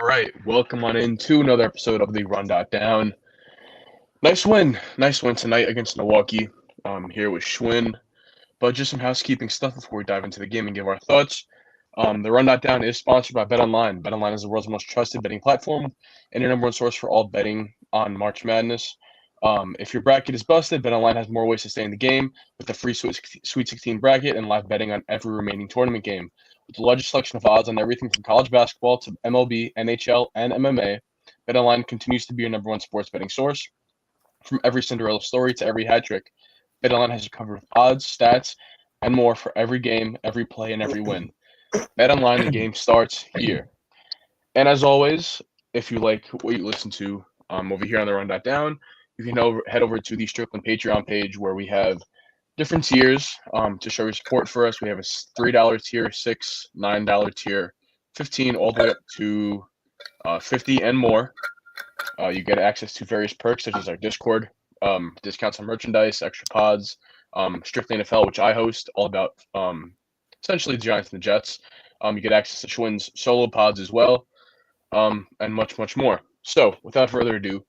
All right, welcome on into another episode of the Run.Down. Nice win tonight against Milwaukee. Here with Schwinn, but just some housekeeping stuff before we dive into the game and give our thoughts. The Run.Down is sponsored by BetOnline. BetOnline is the world's most trusted betting platform and your number one source for all betting on March Madness. If your bracket is busted, BetOnline has more ways to stay in the game with the free Sweet 16 bracket and live betting on every remaining tournament game. With the largest selection of odds on everything from college basketball to MLB, NHL, and MMA, BetOnline continues to be your number one sports betting source. From every Cinderella story to every hat trick, BetOnline has you covered with odds, stats, and more for every game, every play, and every win. BetOnline, the game starts here. And as always, if you like what you listen to over here on the Run.Down, you can head over to the Strickland Patreon page where we have different tiers to show your support for us. We have a $3 tier, $6, $9 tier, 15 all the way up to 50 and more. You get access to various perks such as our Discord, discounts on merchandise, extra pods, Strictly NFL, which I host, all about essentially the Giants and the Jets. You get access to Schwinn's solo pods as well, and much, much more. So, without further ado,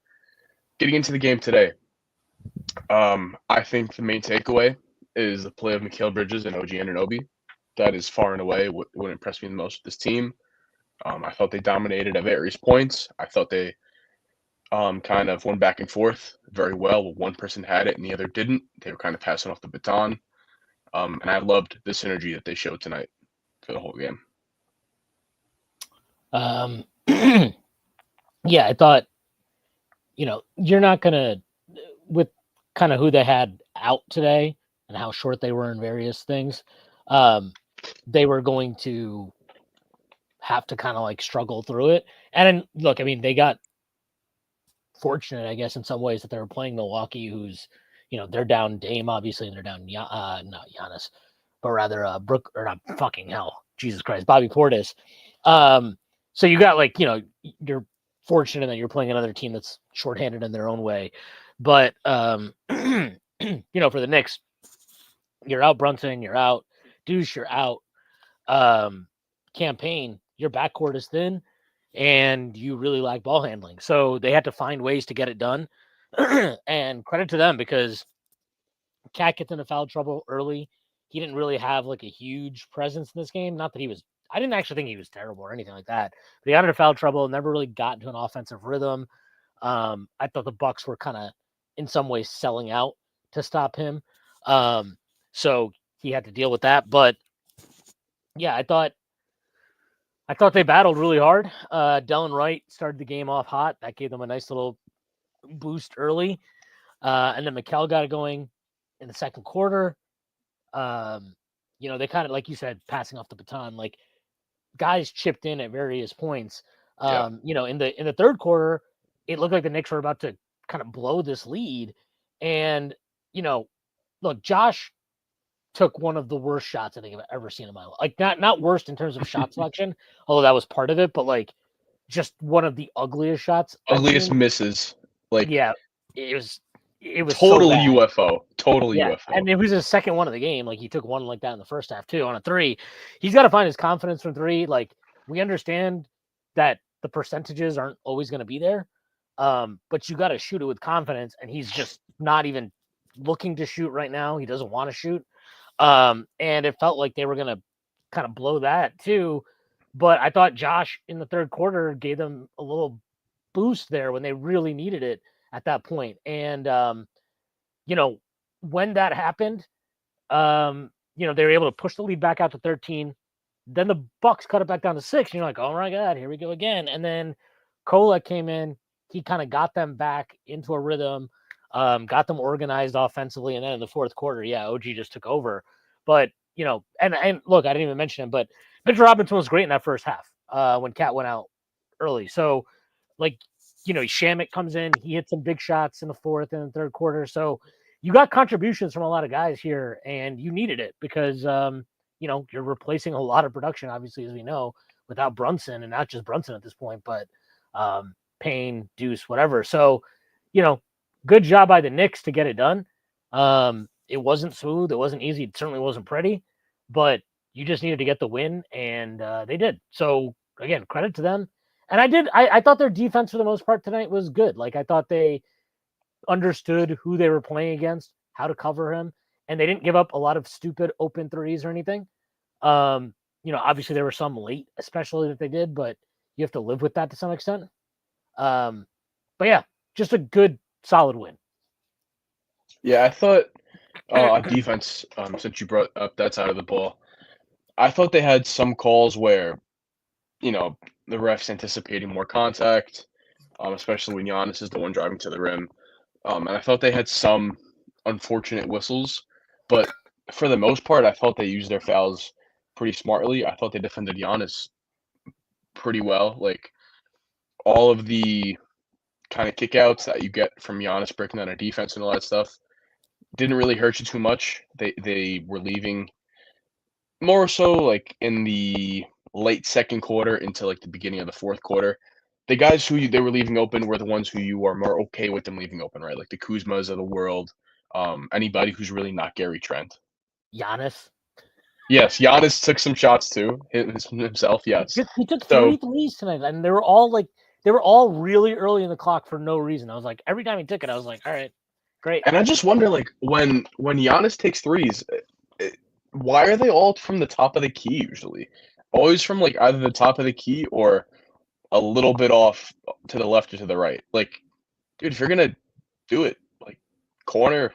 getting into the game today, I think the main takeaway is the play of Mikal Bridges and OG Anunoby. That is far and away what impressed me the most with this team. I thought they dominated at various points. I thought they kind of went back and forth very well. One person had it and the other didn't. They were kind of passing off the baton. And I loved the synergy that they showed tonight for the whole game. Yeah, I thought, you're not going to, with kind of who they had out today and how short they were in various things, they were going to have to kind of like struggle through it. And look, I mean, they got fortunate, I guess, in some ways that they were playing Milwaukee, who's, they're down Dame, obviously, and they're down, not Giannis, but rather Jesus Christ, Bobby Portis. So you got you're fortunate that you're playing another team that's shorthanded in their own way. But, for the Knicks, you're out Brunson, you're out Deuce, you're out Campaign, your backcourt is thin, and you really lack ball handling. So they had to find ways to get it done. And credit to them because Cat gets into foul trouble early. He didn't really have a huge presence in this game. Not that I didn't actually think he was terrible or anything like that. But he got into foul trouble, never really got into an offensive rhythm. I thought the Bucks were kind of, in some ways, selling out to stop him. So he had to deal with that. But, yeah, I thought they battled really hard. Delon Wright started the game off hot. That gave them a nice little boost early. And then Mikal got it going in the second quarter. They kind of, like you said, passing off the baton. Guys chipped in at various points. In the third quarter, it looked like the Knicks were about to kind of blow this lead. And, look, Josh took one of the worst shots I think I've ever seen in my life. Not worst in terms of shot selection, although that was part of it, but just one of the ugliest shots. Ugliest misses. It was totally so UFO. Totally UFO. And it was his second one of the game. He took one like that in the first half too on a three. He's got to find his confidence from three. We understand that the percentages aren't always going to be there, but you got to shoot it with confidence. And he's just not even looking to shoot right now. He doesn't want to shoot. And it felt like they were going to kind of blow that too. But I thought Josh in the third quarter gave them a little boost there when they really needed it at that point. And, when that happened, they were able to push the lead back out to 13. Then the Bucks cut it back down to 6. And you're like, oh my God, here we go again. And then Kolek came in. He kind of got them back into a rhythm, got them organized offensively. And then in the fourth quarter, OG just took over. But, and look, I didn't even mention him, but Mitchell Robinson was great in that first half when Cat went out early. So, Shamet comes in, he hit some big shots in the fourth and the third quarter. So you got contributions from a lot of guys here, and you needed it because, you're replacing a lot of production, obviously, as we know, without Brunson, and not just Brunson at this point, but Payne, Deuce, whatever. So, good job by the Knicks to get it done. It wasn't smooth. It wasn't easy. It certainly wasn't pretty, but you just needed to get the win, and they did. So, again, credit to them. And I thought their defense for the most part tonight was good. Like, I thought they understood who they were playing against, how to cover him, and they didn't give up a lot of stupid open threes or anything. Obviously there were some late, especially that they did, but you have to live with that to some extent. But yeah, just a good, solid win. Yeah, I thought on defense, since you brought up that side of the ball, I thought they had some calls where, the refs anticipating more contact, especially when Giannis is the one driving to the rim. And I thought they had some unfortunate whistles, but for the most part, I thought they used their fouls pretty smartly. I thought they defended Giannis pretty well. Like, all of the kind of kickouts that you get from Giannis breaking down a defense and all that stuff didn't really hurt you too much. They were leaving more so like in the late second quarter into like the beginning of the fourth quarter. The guys who they were leaving open were the ones who you are more okay with them leaving open, right? Like the Kuzmas of the world, anybody who's really not Gary Trent. Giannis. Yes, Giannis took some shots too himself. Yes, he took 3 threes tonight, and they were all really early in the clock for no reason. I was like, every time he took it, I was like, all right, great. And I just wonder, like, when Giannis takes threes, why are they all from the top of the key usually? Always from like either the top of the key or a little bit off to the left or to the right. Like, dude, if you're gonna do it, like corner,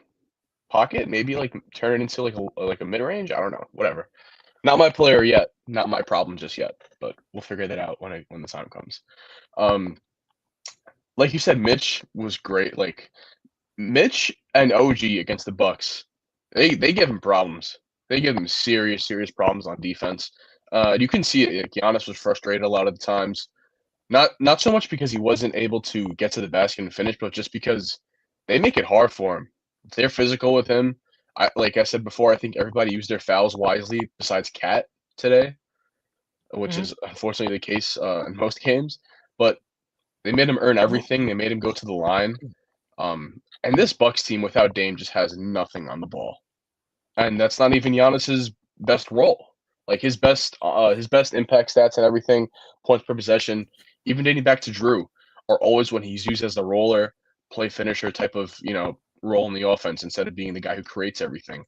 pocket, maybe like turn it into like a mid range. I don't know, whatever. Not my player yet. Not my problem just yet. But we'll figure that out when the time comes. Like you said, Mitch was great. Like Mitch and OG against the Bucks, they give him problems. They give him serious problems on defense. You can see it. Like, Giannis was frustrated a lot of the times. Not so much because he wasn't able to get to the basket and finish, but just because they make it hard for him. They're physical with him. Like I said before, I think everybody used their fouls wisely besides Cat today, which is unfortunately the case in most games. But they made him earn everything. They made him go to the line. And this Bucks team without Dame just has nothing on the ball, and that's not even Giannis's best role. Like his best impact stats and everything, points per possession, even dating back to Drew, are always when he's used as the roller, play finisher type of role in the offense instead of being the guy who creates everything.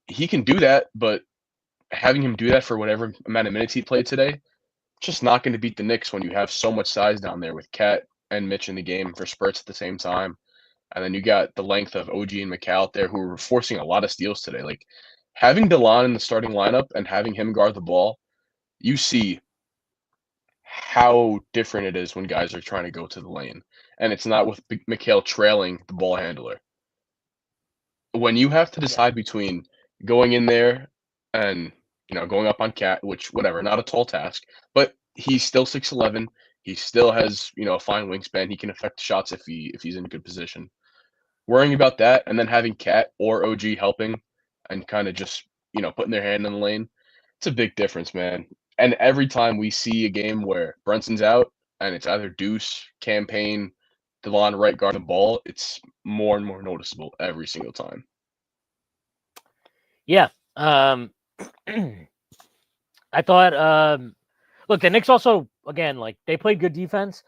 He can do that, but having him do that for whatever amount of minutes he played today, just not going to beat the Knicks when you have so much size down there with Cat and Mitch in the game for spurts at the same time. And then you got the length of OG and McCall out there who were forcing a lot of steals today. Like having DeLon in the starting lineup and having him guard the ball, you see how different it is when guys are trying to go to the lane. And it's not with McHale trailing the ball handler. When you have to decide between going in there and going up on Cat, which whatever, not a tall task, but he's still 6'11". He still has a fine wingspan. He can affect shots if he's in a good position. Worrying about that and then having Cat or OG helping and kind of just putting their hand in the lane, it's a big difference, man. And every time we see a game where Brunson's out and it's either Deuce, Campaign, DeLon right guard the ball, it's more and more noticeable every single time. Yeah. I thought, look, the Knicks also, again, like they played good defense.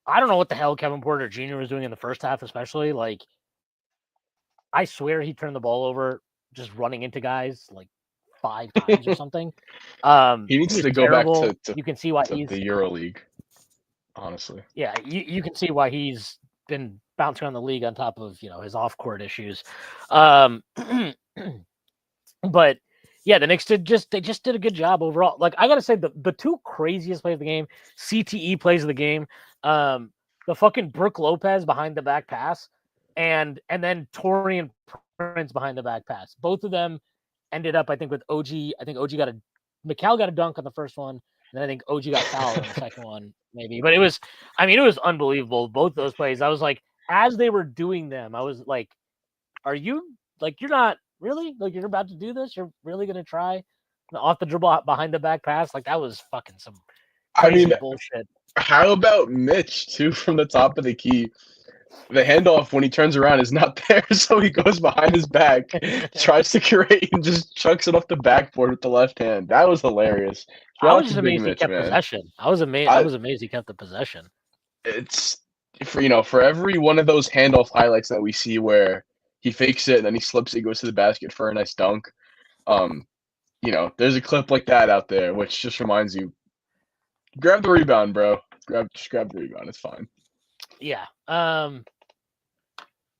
I don't know what the hell Kevin Porter Jr. was doing in the first half, especially. Like, I swear he turned the ball over just running into guys like 5 times or something. He needs to go back to you can see why he's the EuroLeague, honestly. Yeah, you can see why he's been bouncing around the league on top of his off-court issues. But yeah, the Knicks did a good job overall. Like I gotta say, the 2 craziest plays of the game, CTE plays of the game, the fucking Brook Lopez behind the back pass, and then Torian Prince behind the back pass. Both of them ended up, I think, with OG. I think McCall got a dunk on the first one, and then I think OG got fouled on the second one, maybe. But it was unbelievable. Both those plays, I was like, as they were doing them, I was like, are you like, you're not really, like, you're about to do this? You're really going to try off the dribble behind the back pass? Like, that was fucking some crazy bullshit. How about Mitch, too, from the top of the key? The handoff when he turns around is not there, so he goes behind his back, tries to create, and just chucks it off the backboard with the left hand. That was hilarious. I Shout was out to just Big amazed he Mitch, kept man. possession. I was amazed. I I was amazed he kept the possession. it's for every one of those handoff highlights that we see where he fakes it and then he slips it, goes to the basket for a nice dunk. There's a clip like that out there, which just reminds you, grab the rebound, bro. Just grab the rebound. It's fine. Yeah. But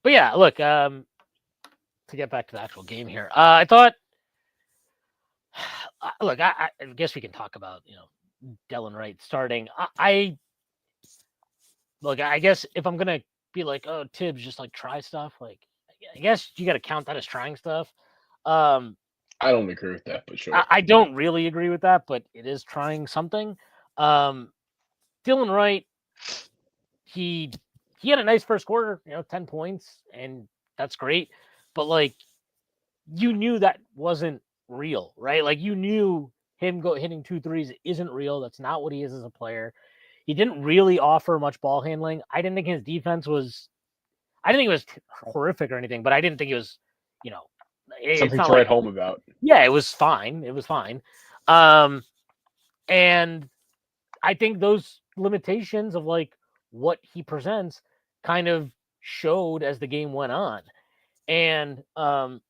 yeah, look. To get back to the actual game here, I thought. Look, I guess we can talk about Delon Wright starting. I guess if I'm gonna be like, oh, Tibbs, just like try stuff. Like, I guess you got to count that as trying stuff. I don't agree with that, but sure. I don't really agree with that, but it is trying something. Delon Wright, he had a nice first quarter, 10 points, and that's great. But like, you knew that wasn't real, right? Like, you knew him hitting 2 threes isn't real. That's not what he is as a player. He didn't really offer much ball handling. I didn't think his defense was. I didn't think it was horrific or anything, but I didn't think it was, something to write home about. Yeah, it was fine. It was fine. And I think those limitations of like what he presents kind of showed as the game went on. And look,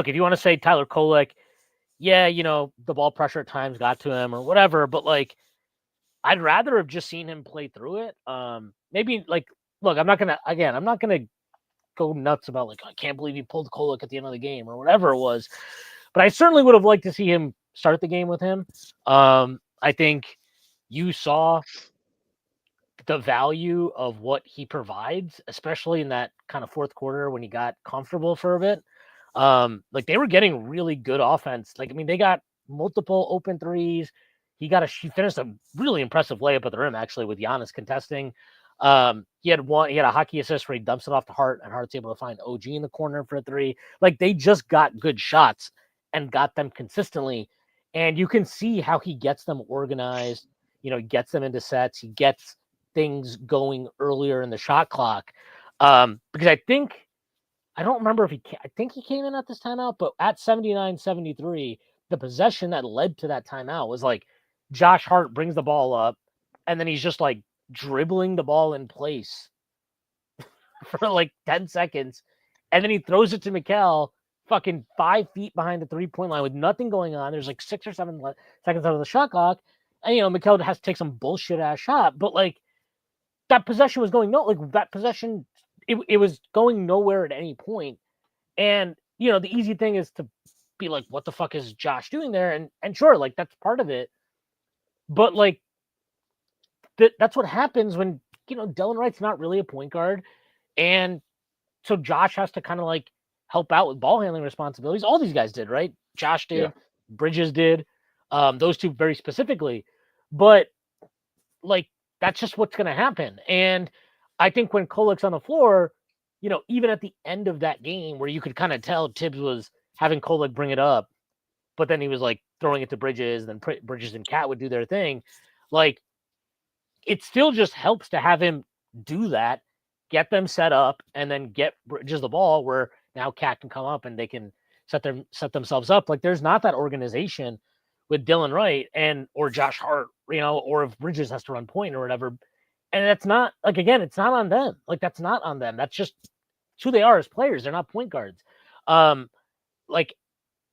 if you want to say Tyler Kolek, yeah, the ball pressure at times got to him or whatever, but like, I'd rather have just seen him play through it. Maybe like, look, I'm not gonna go nuts about like, I can't believe he pulled Kolek at the end of the game or whatever it was, but I certainly would have liked to see him start the game with him. I think you saw the value of what he provides, especially in that kind of fourth quarter when he got comfortable for a bit. Like, they were getting really good offense. Like, I mean, they got multiple open threes. He finished a really impressive layup at the rim, actually, with Giannis contesting. He had a hockey assist where he dumps it off to Hart, and Hart's able to find OG in the corner for a 3. Like, they just got good shots and got them consistently. And you can see how he gets them organized. He gets them into sets. He gets things going earlier in the shot clock. Because I don't remember I think he came in at this timeout, but at 79-73, the possession that led to that timeout was like Josh Hart brings the ball up, and then he's just like dribbling the ball in place for like 10 seconds. And then he throws it to Mikal fucking 5 feet behind the 3-point line with nothing going on. There's like 6 or 7 seconds out of the shot clock. And, Mikal has to take some bullshit ass shot. But like, that possession was going that possession, it was going nowhere at any point. And, the easy thing is to be like, what the fuck is Josh doing there? And sure, like, that's part of it. But like, that's what happens when, Delon Wright's not really a point guard. And so Josh has to kind of like help out with ball handling responsibilities. All these guys did, right? Josh did, Bridges did, those two very specifically. But like, that's just what's going to happen. And I think when Kolek's on the floor, even at the end of that game where you could kind of tell Tibbs was having Kolek bring it up, but then he was like throwing it to Bridges, and then Bridges and Cat would do their thing. Like, it still just helps to have him do that, get them set up, and then get Bridges the ball where now Cat can come up and they can set themselves up. Like, there's not that organization with Delon Wright or Josh Hart, or if Bridges has to run point or whatever. And that's not, like, again, it's not on them. Like, that's not on them. That's just who they are as players. They're not point guards. Like,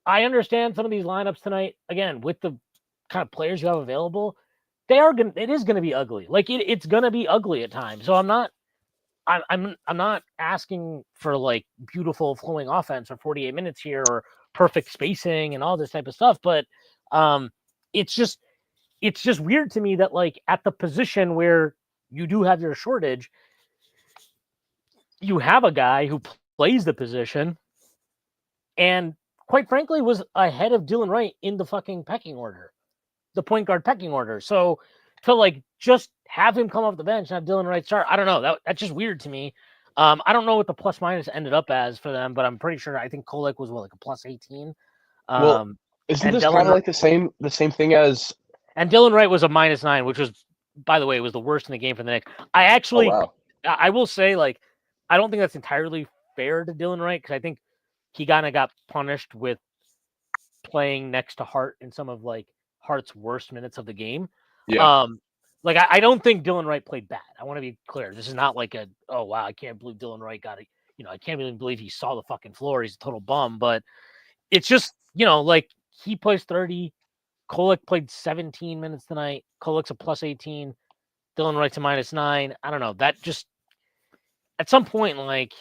I understand some of these lineups tonight, again, with the kind of players you have available, it is going to be ugly. Like, it's going to be ugly at times. So I'm not asking for like beautiful flowing offense for 48 minutes here or perfect spacing and all this type of stuff. But it's just weird to me that like at the position where you do have your shortage, you have a guy who plays the position and quite frankly was ahead of Delon Wright in the fucking pecking order, the point guard pecking order. So to like just have him come off the bench and have Delon Wright start, I don't know. That's just weird to me. I don't know what the plus minus ended up as for them, but I'm pretty sure I think Kolek was like a plus 18. Well, isn't this kind of like the same thing as? And Delon Wright was a -9, which was, by the way, was the worst in the game for the Knicks. I actually, I will say, like, I don't think that's entirely fair to Dylan Wright because I think he kind of got punished with playing next to Hart in some of like Hart's worst minutes of the game. Yeah. Like I don't think Dylan Wright played bad. I want to be clear. This is not like a oh wow, I can't believe Dylan Wright got it. I can't even believe he saw the fucking floor. He's a total bum. But it's just like he plays 30. Kolek played 17 minutes tonight. Kolek's a plus 18. Dylan Wright's a -9. I don't know. That just at some point, like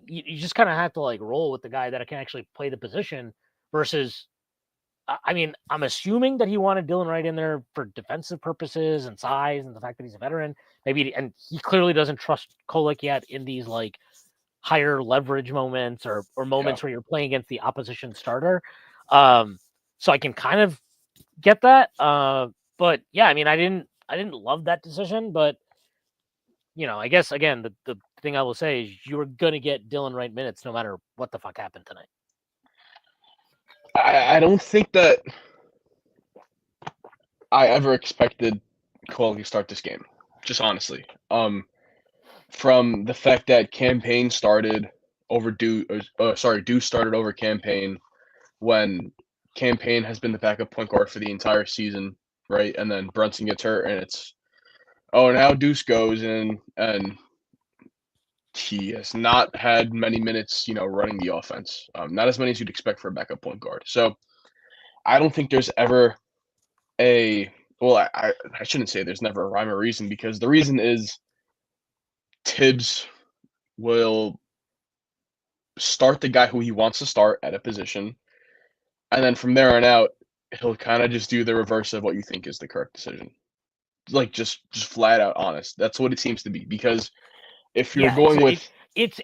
you just kind of have to like roll with the guy that can actually play the position versus I mean, I'm assuming that he wanted Dylan Wright in there for defensive purposes and size and the fact that he's a veteran. Maybe, and he clearly doesn't trust Kolek yet in these like higher leverage moments or moments where you're playing against the opposition starter. So I can kind of get that. But yeah, I mean, I didn't love that decision, but I guess again, the thing I will say is you were gonna get Dylan Wright minutes no matter what the fuck happened tonight. I don't think that I ever expected Cole to start this game. Just honestly. From the fact that campaign started over Deuce started over campaign when campaign has been the backup point guard for the entire season, right? And then Brunson gets hurt, and it's now Deuce goes in, and he has not had many minutes, running the offense. Not as many as you'd expect for a backup point guard. So I don't think there's ever I shouldn't say there's never a rhyme or reason because the reason is Tibbs will start the guy who he wants to start at a position, and then from there on out, he'll kind of just do the reverse of what you think is the correct decision. Like just flat out honest. That's what it seems to be because if you're going with it's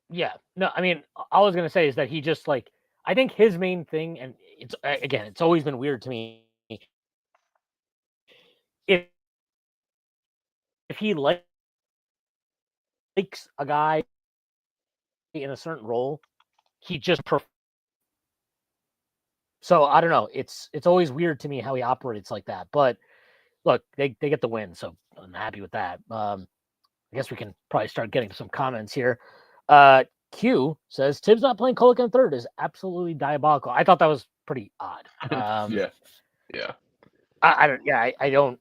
yeah, no, I mean, all I was gonna say is that he just like I think his main thing, and it's always been weird to me. If he likes a guy in a certain role, he just so I don't know. It's always weird to me how he operates like that. But look, they get the win, so I'm happy with that. I guess we can probably start getting some comments here. Q says Tibbs not playing Kolek in third is absolutely diabolical. I thought that was pretty odd. yeah. I don't. Yeah, I don't.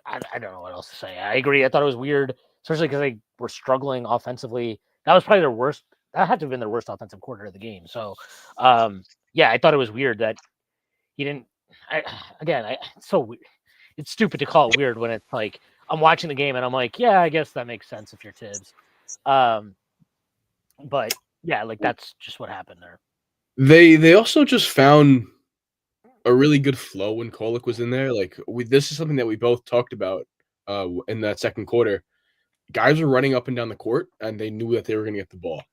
I don't know what else to say. I agree. I thought it was weird, especially because they were struggling offensively. That was probably their worst. That had to have been their worst offensive quarter of the game. So, yeah, I thought it was weird that he didn't. It's so weird. It's stupid to call it weird when it's like I'm watching the game and I'm like, yeah, I guess that makes sense if you're Tibbs. But yeah, like that's just what happened there. They also just found a really good flow when Kolek was in there. Like this is something that we both talked about in that second quarter. Guys were running up and down the court, and they knew that they were going to get the ball.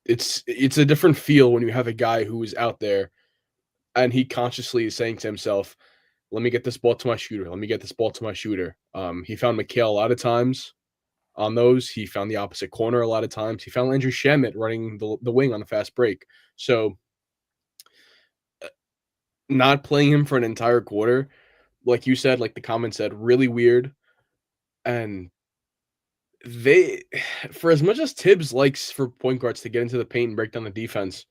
It's a different feel when you have a guy who is out there, and he consciously is saying to himself, "Let me get this ball to my shooter. Let me get this ball to my shooter." He found McHale a lot of times on those. He found the opposite corner a lot of times. He found Landry Shamet running the wing on the fast break. So not playing him for an entire quarter, like you said, like the comment said, really weird. And they, for as much as Tibbs likes for point guards to get into the paint and break down the defense,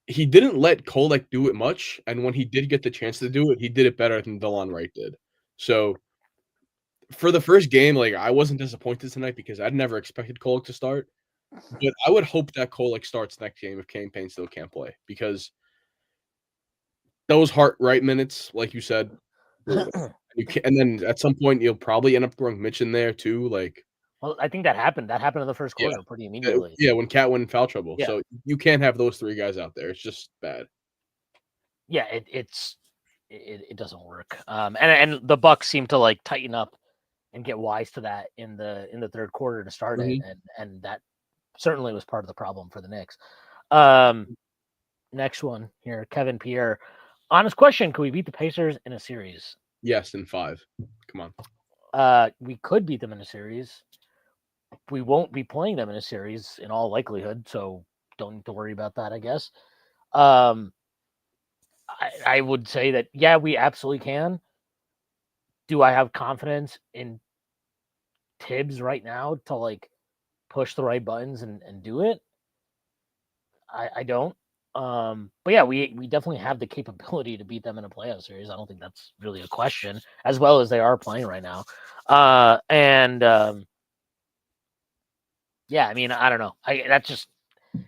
he didn't let Kolek do it much. And when he did get the chance to do it, he did it better than Delon Wright did. So for the first game, like I wasn't disappointed tonight because I'd never expected Kolek to start. But I would hope that Kolek starts next game if campaign still can't play because those Hart Wright minutes, like you said, and then at some point you'll probably end up throwing Mitch in there too. Like, well, I think that happened. That happened in the first quarter pretty immediately. Yeah, when Cat went in foul trouble. Yeah. So you can't have those three guys out there. It's just bad. Yeah, it doesn't work. And the Bucks seem to like tighten up and get wise to that in the third quarter to start it, and that certainly was part of the problem for the Knicks. Next one here, Kevin Pierre. Honest question: could we beat the Pacers in a series? Yes, in 5. Come on. We could beat them in a series. We won't be playing them in a series in all likelihood, so don't need to worry about that, I guess. I would say that, yeah, we absolutely can. Do I have confidence in Tibbs right now to like push the right buttons and do it? I don't. But yeah, we definitely have the capability to beat them in a playoff series. I don't think that's really a question, as well as they are playing right now. Yeah, I mean, I don't know. That's just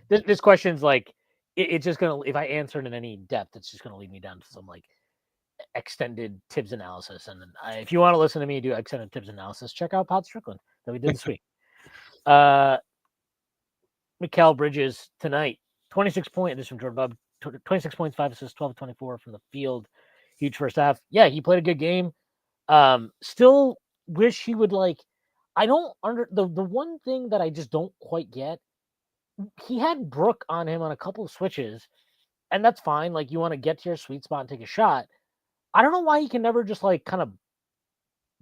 this question's like it's just gonna, if I answer it in any depth, it's just gonna lead me down to some like extended Tibbs analysis. And then if you want to listen to me do extended Tibbs analysis, check out Pod Strickland that we did this week. Mikal Bridges tonight, 26 points. This from Jordan Bub. 26 points, 5 assists, 12-24 from the field. Huge first half. Yeah, he played a good game. Still wish he would like. I don't the one thing that I just don't quite get. He had Brook on him on a couple of switches, and that's fine. Like, you want to get to your sweet spot and take a shot. I don't know why he can never just like kind of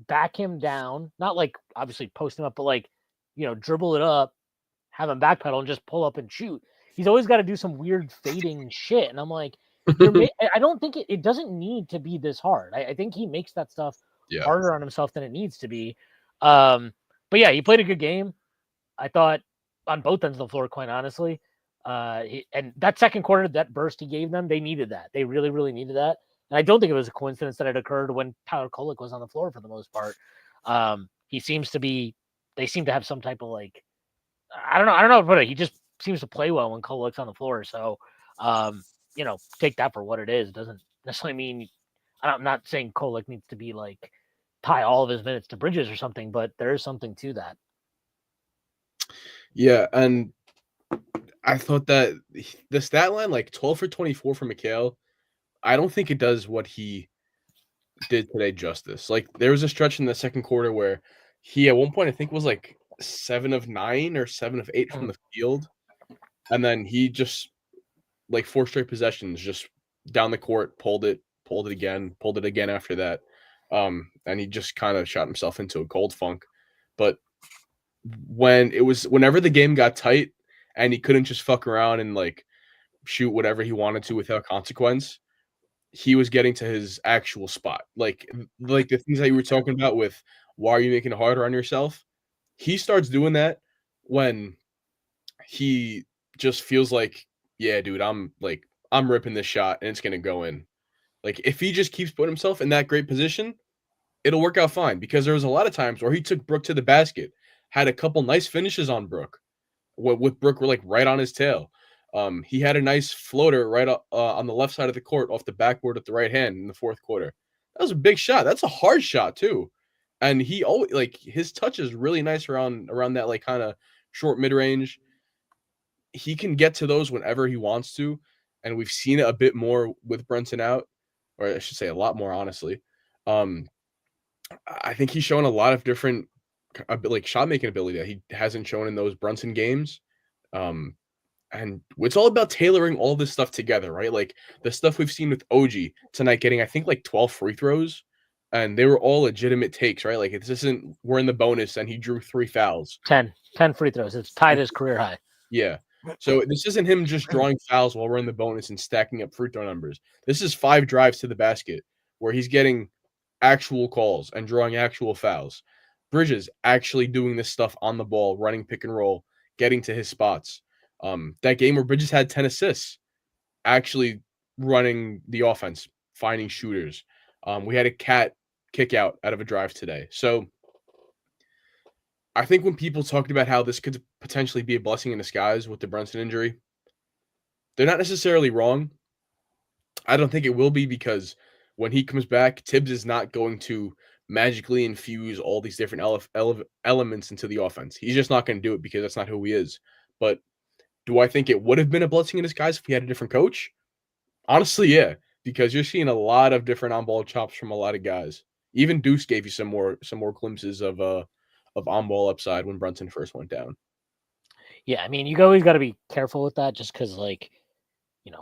back him down. Not like obviously post him up, but like, dribble it up, have him backpedal and just pull up and shoot. He's always got to do some weird fading shit. And I'm like, I don't think it doesn't need to be this hard. I think he makes that stuff harder on himself than it needs to be. But yeah, he played a good game. I thought on both ends of the floor, quite honestly. And that second quarter, that burst he gave them, they needed that. They really, really needed that. And I don't think it was a coincidence that it occurred when Tyler Kolek was on the floor for the most part. They seem to have some type of like, I don't know how to put it. He just seems to play well when Kolek's on the floor. So, take that for what it is. It doesn't necessarily mean, I'm not saying Kolek needs to be like tie all of his minutes to Bridges or something, but there is something to that. Yeah, and I thought that the stat line, like 12 for 24 for Mikal, I don't think it does what he did today justice. Like, there was a stretch in the second quarter where he, at one point, I think was like 7 of 9 or 7 of 8 from the field. And then he just, like, 4 straight possessions, just down the court, pulled it again after that. And he just kind of shot himself into a cold funk. But whenever the game got tight and he couldn't just fuck around and like shoot whatever he wanted to without consequence, he was getting to his actual spot. Like the things that you were talking about with why are you making it harder on yourself? He starts doing that when he just feels like, yeah, dude, I'm ripping this shot and it's gonna go in. Like, if he just keeps putting himself in that great position, it'll work out fine, because there was a lot of times where he took Brook to the basket, had a couple nice finishes on Brook, with Brook like right on his tail. He had a nice floater right on the left side of the court off the backboard with the right hand in the fourth quarter. That was a big shot. That's a hard shot too. And he always, like, his touch is really nice around that like kind of short mid range. He can get to those whenever he wants to, and we've seen it a bit more with Brunson out, or I should say a lot more, honestly. I think he's shown a lot of different like shot making ability that he hasn't shown in those Brunson games. And it's all about tailoring all this stuff together, right? Like the stuff we've seen with OG tonight, getting I think like 12 free throws, and they were all legitimate takes, right? Like, this isn't we're in the bonus and he drew 3 fouls. 10 free throws. It's tied his career high. Yeah. So this isn't him just drawing fouls while we're in the bonus and stacking up free throw numbers. This is 5 drives to the basket where he's getting actual calls and drawing actual fouls. Bridges actually doing this stuff on the ball, running pick and roll, getting to his spots. That game where Bridges had 10 assists, actually running the offense, finding shooters. We had a cat kick out of a drive today. So I think when people talked about how this could potentially be a blessing in disguise with the Brunson injury, they're not necessarily wrong. I don't think it will be, because when he comes back, Tibbs is not going to magically infuse all these different elements into the offense. He's just not going to do it, because that's not who he is. But do I think it would have been a blessing in disguise if we had a different coach? Honestly, yeah, because you're seeing a lot of different on-ball chops from a lot of guys. Even Deuce gave you some more glimpses of on-ball upside when Brunson first went down. Yeah, I mean, you always got to be careful with that, just because, like,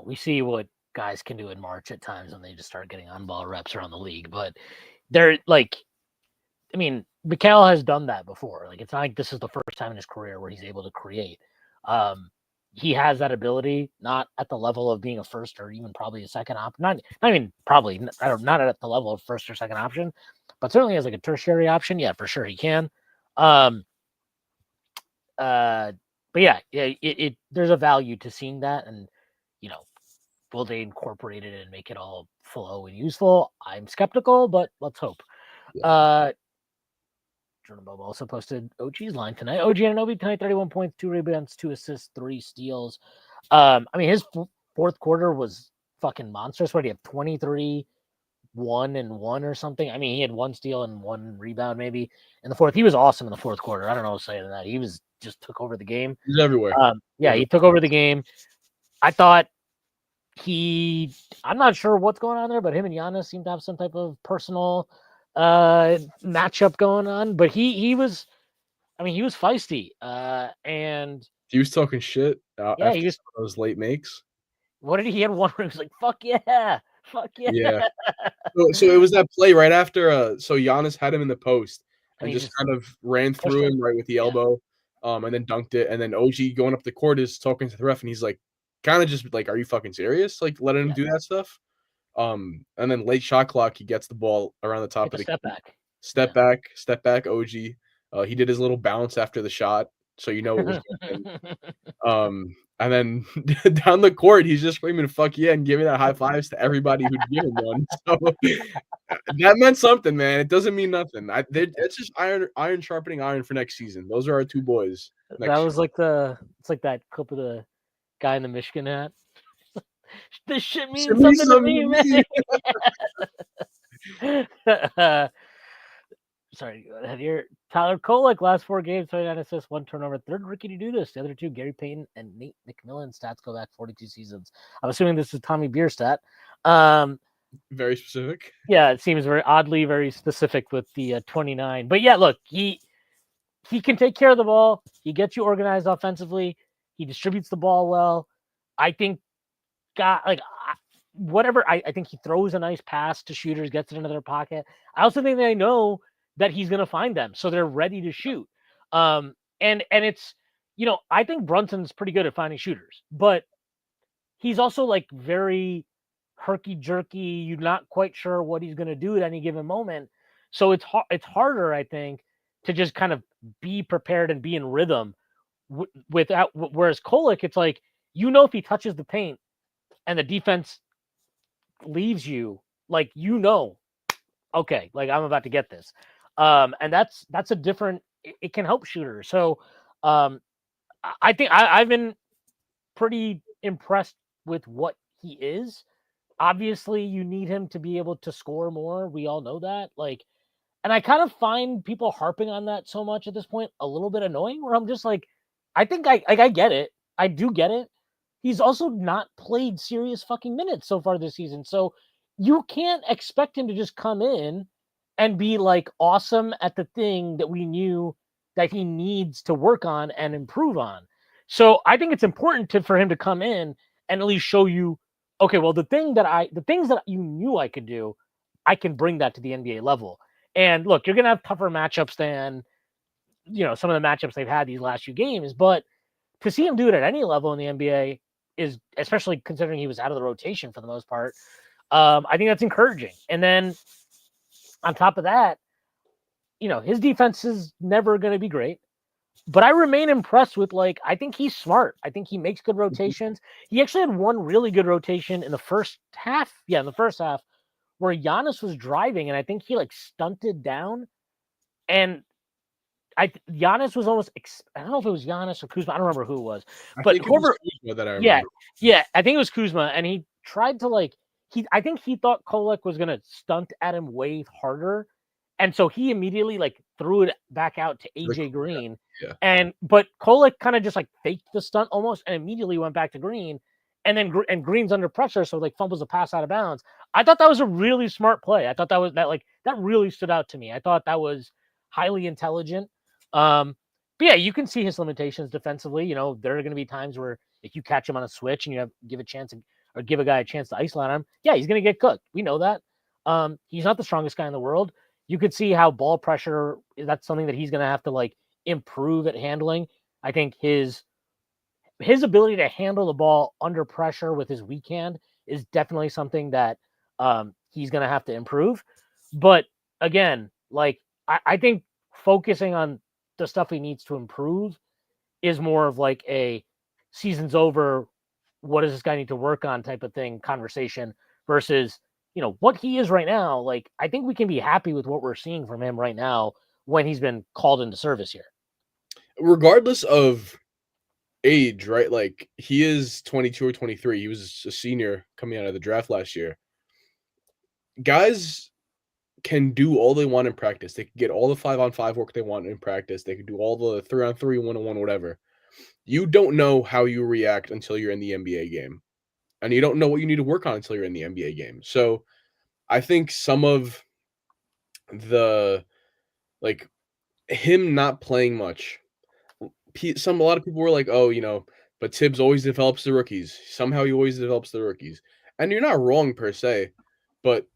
we see what guys can do in March at times when they just start getting on-ball reps around the league. But they're like, I mean, Mikal has done that before. Like, it's not like this is the first time in his career where he's able to create. he has that ability, not at the level of being a first or even probably a second option. Not even probably not at the level of first or second option, but certainly as like a tertiary option. Yeah, for sure he can. But yeah, there's a value to seeing that, and will they incorporate it and make it all flow and useful? I'm skeptical, but let's hope. Yeah. Jordan Bob also posted OG's line tonight. OG Anunoby tonight, 31 points, 2 rebounds, 2 assists, 3 steals. I mean, his fourth quarter was fucking monstrous. What did he have? 23, 1 and 1 or something. I mean, he had 1 steal and 1 rebound maybe in the fourth. He was awesome in the fourth quarter. I don't know what to say to that. He was just took over the game. He's everywhere. He took over the game. I thought I'm not sure what's going on there, but him and Giannis seem to have some type of personal matchup going on. But he was feisty. And he was talking shit after he was those late makes. What did he had one where he was like, fuck yeah. Yeah. So it was that play right after so Giannis had him in the post and just kind of ran through him right with the elbow, and then dunked it. And then OG going up the court is talking to the ref, and he's like, kind of just like, are you fucking serious? Like letting him do that stuff. And then late shot clock, he gets the ball around the top of the step back. OG. He did his little bounce after the shot, so it was going. And then down the court, he's just screaming "fuck yeah" and giving that high fives to everybody who'd given one. So that meant something, man. It doesn't mean nothing. It's just iron sharpening iron for next season. Those are our two boys. That was like it's like that clip of the guy in the Michigan hat. This shit means something to me, man. Sorry, go ahead here. Tyler Kolek, last 4 games, 29 assists, 1 turnover. Third rookie to do this. The other two, Gary Payton and Nate McMillan, stats go back 42 seasons. I'm assuming this is Tommy Bierstadt. Very specific. Yeah, it seems very specific with the 29. But yeah, look, he can take care of the ball. He gets you organized offensively. He distributes the ball well. I think, I think he throws a nice pass to shooters, gets it into their pocket. I also think they know that he's going to find them, so they're ready to shoot. And it's, I think Brunson's pretty good at finding shooters, but he's also like very herky-jerky. You're not quite sure what he's going to do at any given moment. So it's harder, I think, to just kind of be prepared and be in rhythm without. Whereas Kolek, it's like, if he touches the paint and the defense leaves you, like, okay, like I'm about to get this. And that's a different, it can help shooters. So I think I've been pretty impressed with what he is. Obviously, you need him to be able to score more. We all know that. Like, and I kind of find people harping on that so much at this point a little bit annoying, where I'm just like, I think I get it. I do get it. He's also not played serious fucking minutes so far this season. So you can't expect him to just come in and be like awesome at the thing that we knew that he needs to work on and improve on. So I think it's important for him to come in and at least show you, okay, well, the things that you knew I could do, I can bring that to the NBA level. And look, you're going to have tougher matchups than, some of the matchups they've had these last few games, but to see him do it at any level in the NBA is, especially considering he was out of the rotation for the most part, I think that's encouraging. And then on top of that, his defense is never going to be great, but I remain impressed with, I think he's smart. I think he makes good rotations. He actually had one really good rotation in the first half. Yeah, in the first half, where Giannis was driving, and I think he stunted down, and Giannis was almost, I don't know if it was Giannis or Kuzma. I don't remember who it was, but whoever, yeah, I think it was Kuzma, and he tried to I think he thought Kolek was going to stunt at him way harder. And so he immediately threw it back out to AJ Green. Yeah. But Kolek kind of just faked the stunt almost and immediately went back to Green. And then Green's under pressure, so fumbles a pass out of bounds. I thought that was a really smart play. I thought that really stood out to me. I thought that was highly intelligent. But yeah, you can see his limitations defensively. There are going to be times where if you catch him on a switch and you give a guy a chance to isolate him, yeah, he's going to get cooked. We know that. He's not the strongest guy in the world. You could see how ball pressure, that's something that he's going to have to improve at handling. I think his his ability to handle the ball under pressure with his weak hand is definitely something that he's going to have to improve. But again, like I think focusing on the stuff he needs to improve is more of like a season's over, what does this guy need to work on type of thing conversation versus, what he is right now. Like, I think we can be happy with what we're seeing from him right now when he's been called into service here. Regardless of age, right? Like, he is 22 or 23. He was a senior coming out of the draft last year. Guys can do all they want in practice. They can get all the 5-on-5 work they want in practice. They can do all the 3-on-3, 1-on-1, whatever. You don't know how you react until you're in the NBA game. And you don't know what you need to work on until you're in the NBA game. So I think some of the, like, him not playing much, a lot of people were like, oh, but Tibbs always develops the rookies. Somehow he always develops the rookies. And you're not wrong per se, but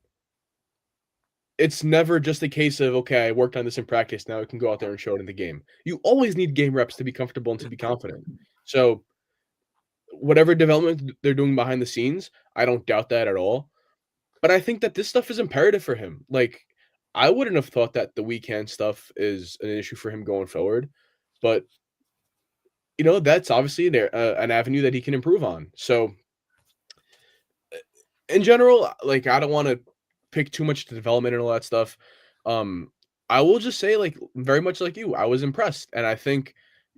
it's never just a case of, okay, I worked on this in practice. Now I can go out there and show it in the game. You always need game reps to be comfortable and to be confident. So whatever development they're doing behind the scenes, I don't doubt that at all. But I think that this stuff is imperative for him. Like, I wouldn't have thought that the weekend stuff is an issue for him going forward. But, that's obviously an avenue that he can improve on. So in general, like, I don't want to pick too much to development and all that stuff. I will just say, like, very much like you, I was impressed. And I think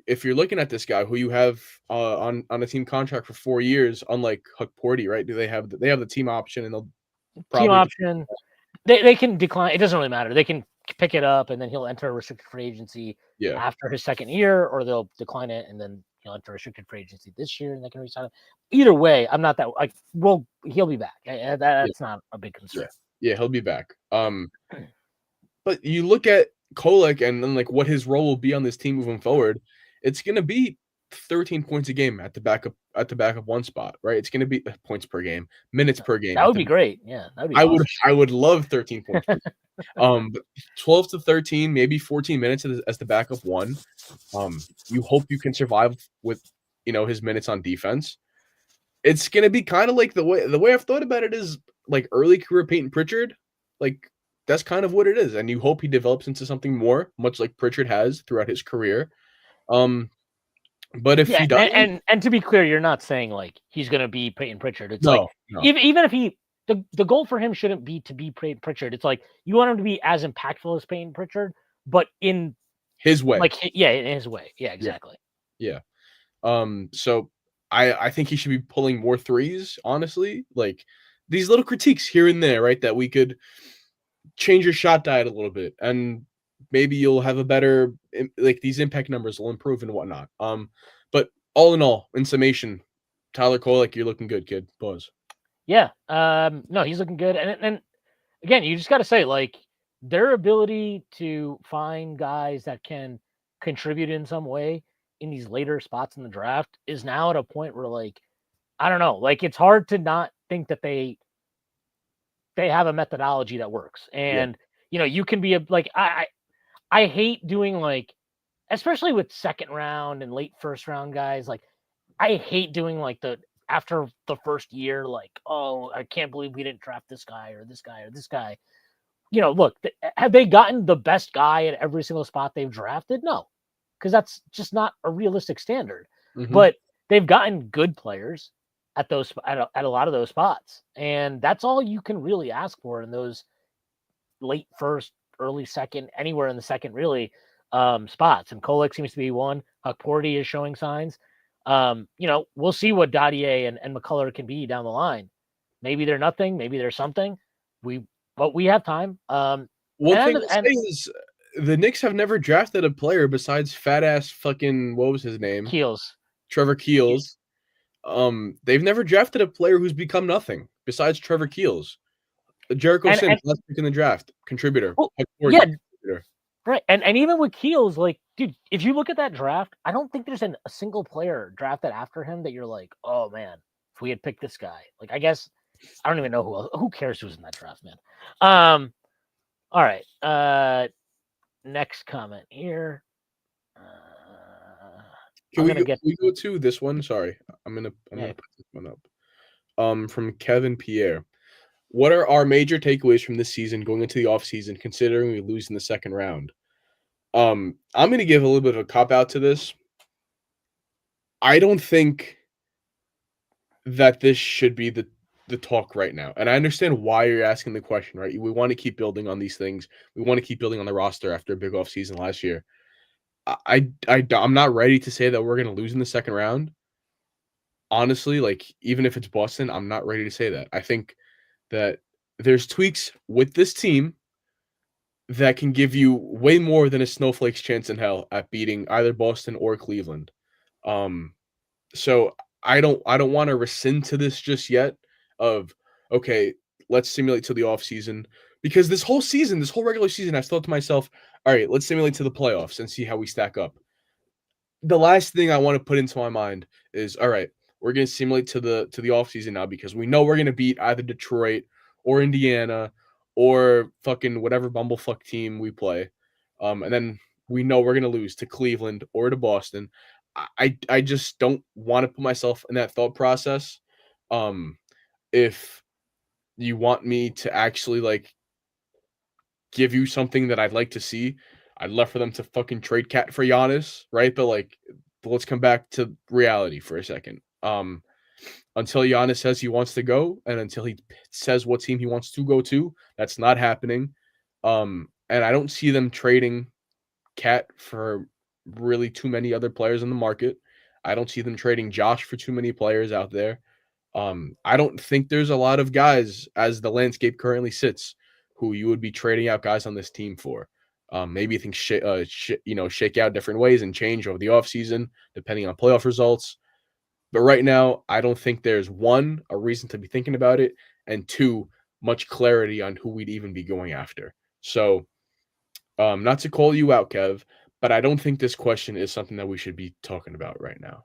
if you're looking at this guy who you have on a team contract for 4 years, unlike Huck Porty, right? They have the team option, and they'll probably team option. They can decline. It doesn't really matter. They can pick it up, and then he'll enter a restricted free agency after his second year, or they'll decline it, and then he'll enter restricted free agency this year, and they can resign him. Either way, I'm not that like. Well, he'll be back. That's not a big concern. Yeah, he'll be back. But you look at Kolek and then, like, what his role will be on this team moving forward. It's gonna be 13 points a game at the backup one spot, right? It's gonna be points per game, minutes per game. That would be great. Yeah, that'd be awesome. I would love 13 points per game. But 12 to 13, maybe 14 minutes as the backup one. You hope you can survive with his minutes on defense. It's gonna be kind of like the way I've thought about it is like early career Peyton Pritchard. Like, that's kind of what it is, and you hope he develops into something more, much like Pritchard has throughout his career. But if he doesn't, and to be clear, you're not saying like he's going to be Peyton Pritchard. It's no. Even if the goal for him shouldn't be to be Peyton Pritchard. It's like you want him to be as impactful as Peyton Pritchard, but in his way. In his way. Yeah, exactly. Yeah. So I think he should be pulling more threes, honestly. Like, these little critiques here and there, right? That we could change your shot diet a little bit, and maybe you'll have a better, like, these impact numbers will improve and whatnot. But all in all, in summation, Tyler Kolek, you're looking good, kid. Pause. Yeah. No, he's looking good. And again, you just got to say, like, their ability to find guys that can contribute in some way in these later spots in the draft is now at a point where, like, I don't know, like, it's hard to not think that they have a methodology that works. And, you can be I hate doing, like, especially with second round and late first round guys, like, I hate doing like after the first year, like, oh, I can't believe we didn't draft this guy or this guy or this guy. Look, have they gotten the best guy at every single spot they've drafted? No, because that's just not a realistic standard. Mm-hmm. But they've gotten good players at a lot of those spots, and that's all you can really ask for in those late first, early second, anywhere in the second, really, spots. And Kolek seems to be one. Huck Porty is showing signs. We'll see what Dadier and McCullough can be down the line. Maybe they're nothing. Maybe they're something. But we have time. One thing to say is the Knicks have never drafted a player besides fat ass fucking, what was his name? Keels. Trevor Keels. They've never drafted a player who's become nothing besides Trevor Keels. Jericho Sims, last pick in the draft, contributor. Contributor. Right. And even with Keels, like, dude, if you look at that draft, I don't think there's a single player drafted after him that you're like, oh man, if we had picked this guy. Like, I guess I don't even know who cares who's in that draft, man. All right. Next comment here. Can I'm we gonna get. we go to this one? Sorry, I'm gonna Yeah. put this one up. From Kevin Pierre. What are our major takeaways from this season going into the offseason, considering we lose in the second round? I'm gonna give a little bit of a cop out to this. I don't think that this should be the talk right now. And I understand why you're asking the question, right? We want to keep building on these things. We want to keep building on the roster after a big off season last year. I'm not ready to say that we're going to lose in the second round. Honestly, like even if it's Boston, I'm not ready to say that. I think that there's tweaks with this team that can give you way more than a snowflake's chance in hell at beating either Boston or Cleveland. So I don't want to rescind to this just yet of okay, let's simulate to the offseason. Because this whole season, this whole regular season, I've thought to myself, all right, let's simulate to the playoffs and see how we stack up. The last thing I want to put into my mind is all right, we're gonna simulate to the offseason now because we know we're gonna beat either Detroit or Indiana or fucking whatever bumblefuck team we play. And then we know we're gonna lose to Cleveland or to Boston. I just don't want to put myself in that thought process. If you want me to actually like give you something that I'd like to see, I'd love for them to fucking trade Cat for Giannis, right? But let's come back to reality for a second. Until Giannis says he wants to go, and until he says what team he wants to go to, that's not happening. And I don't see them trading Cat for really too many other players in the market. I don't see them trading Josh for too many players out there. I don't think there's a lot of guys as the landscape currently sits who you would be trading out guys on this team for. Maybe things shake out different ways and change over the offseason depending on playoff results. But right now, I don't think there's one, a reason to be thinking about it, and two, much clarity on who we'd even be going after. So, not to call you out, Kev, but I don't think this question is something that we should be talking about right now.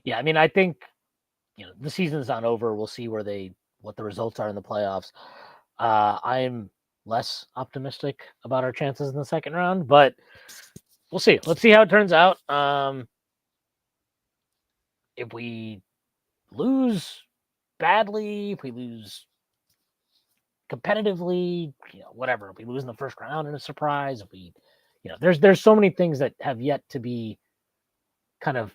Yeah, I mean, I think the season's not over. We'll see what the results are in the playoffs. I'm less optimistic about our chances in the second round, but we'll see. Let's see how it turns out. If we lose badly, if we lose competitively, whatever. If we lose in the first round in a surprise, if we, there's so many things that have yet to be kind of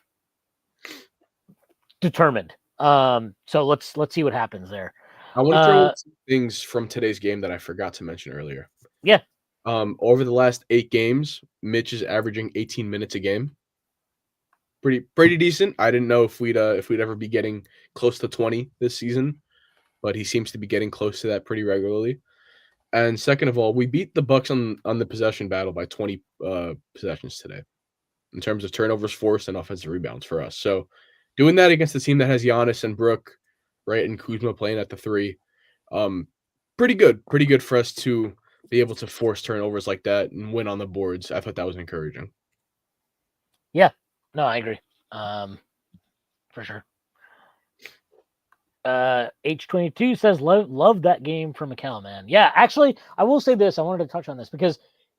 determined. So let's see what happens there. I want to throw some things from today's game that I forgot to mention earlier. Yeah. Over the last 8 games, Mitch is averaging 18 minutes a game. Pretty decent. I didn't know if we'd ever be getting close to 20 this season, but he seems to be getting close to that pretty regularly. And second of all, we beat the Bucks on the possession battle by 20 possessions today in terms of turnovers forced and offensive rebounds for us. So doing that against the team that has Giannis and Brook, right, and Kuzma playing at the 3, pretty good for us to be able to force turnovers like that and win on the boards. I thought that was encouraging. Yeah, no, I agree. For sure. H22 says love that game from Mikal, man. Yeah, actually, I will say this. I wanted to touch on this because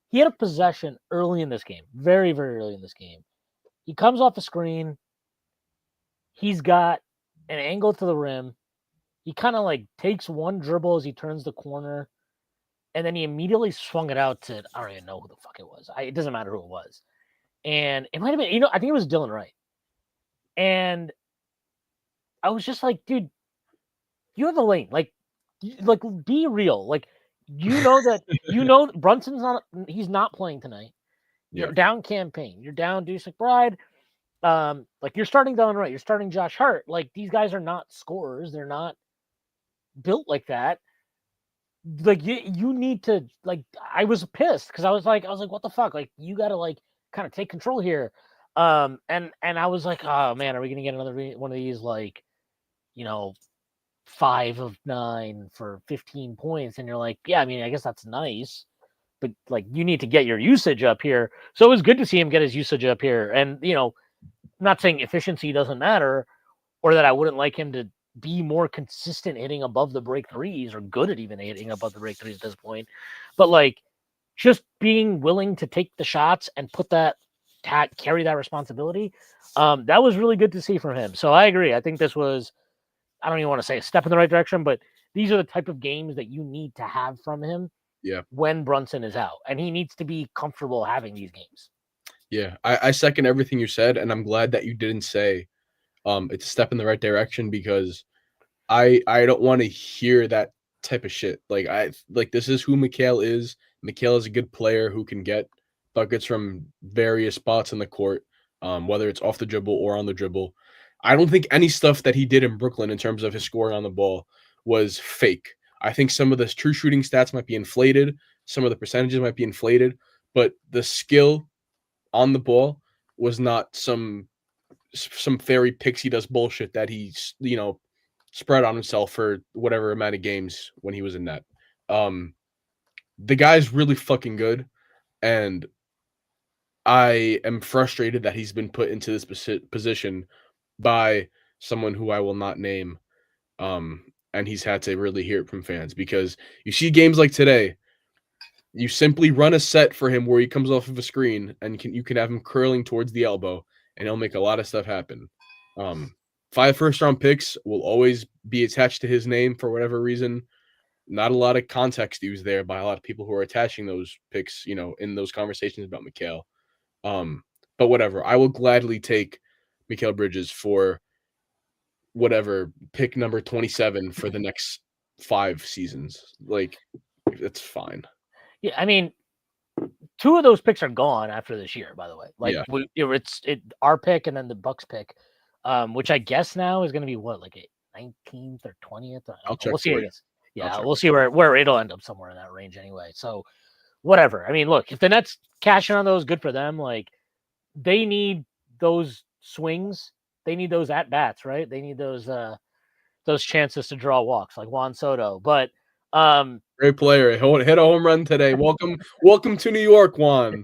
he had a possession early in this game, very, very early in this game. He comes off the screen. He's got an angle to the rim. He kind of like takes one dribble as he turns the corner, and then he immediately swung it out to, I don't even know who the fuck it was. It doesn't matter who it was. And it might have been, I think it was Dylan Wright. And I was just like, dude, you have the lane. Like be real. Like, that, Brunson's he's not playing tonight. You're down Campaign. You're down Deuce McBride. You're starting Dylan Wright. You're starting Josh Hart. Like, these guys are not scorers. They're not built like that. Like, you need to, like, I was pissed because I was like, what the fuck? Like, you got to, like, kind of take control here. And I was like, oh man, are we going to get another one of these, like, 5 of 9 for 15 points? And you're like, yeah, I mean, I guess that's nice, but like, you need to get your usage up here. So it was good to see him get his usage up here. And, I'm not saying efficiency doesn't matter or that I wouldn't like him to be more consistent hitting above the break threes or good at even hitting above the break threes at this point. But like, just being willing to take the shots and put that carry that responsibility. That was really good to see from him. So I agree. I think this was, I don't even want to say a step in the right direction, but these are the type of games that you need to have from him. Yeah. When Brunson is out, and he needs to be comfortable having these games. Yeah, I second everything you said, and I'm glad that you didn't say it's a step in the right direction, because I don't want to hear that type of shit. Like this is who Mikal is. Mikal is a good player who can get buckets from various spots in the court, whether it's off the dribble or on the dribble. I don't think any stuff that he did in Brooklyn in terms of his scoring on the ball was fake. I think some of the true shooting stats might be inflated, some of the percentages might be inflated, but the skill on the ball was not some fairy pixie dust bullshit that he's spread on himself for whatever amount of games when he was in net. The guy's really fucking good, and I am frustrated that he's been put into this position by someone who I will not name. And he's had to really hear it from fans, because you see games like today, you simply run a set for him where he comes off of a screen and you can have him curling towards the elbow, and he'll make a lot of stuff happen. 5 first-round picks will always be attached to his name for whatever reason. Not a lot of context used there by a lot of people who are attaching those picks, in those conversations about Mikal. But whatever, I will gladly take Mikal Bridges for whatever pick number 27 for the next 5 seasons. Like, it's fine. Yeah, I mean, 2 of those picks are gone after this year, by the way. Like, Yeah. it's our pick and then the Bucks pick, which I guess now is going to be what, like a 19th or 20th. I'll check. We'll see. For I you. guess. Yeah, we'll see where it'll end up, somewhere in that range anyway. So, whatever. I mean, look, if the Nets cash in on those, good for them. Like, they need those swings. They need those at bats, right? They need those chances to draw walks, like Juan Soto. But great player, hit a home run today. Welcome to New York, Juan.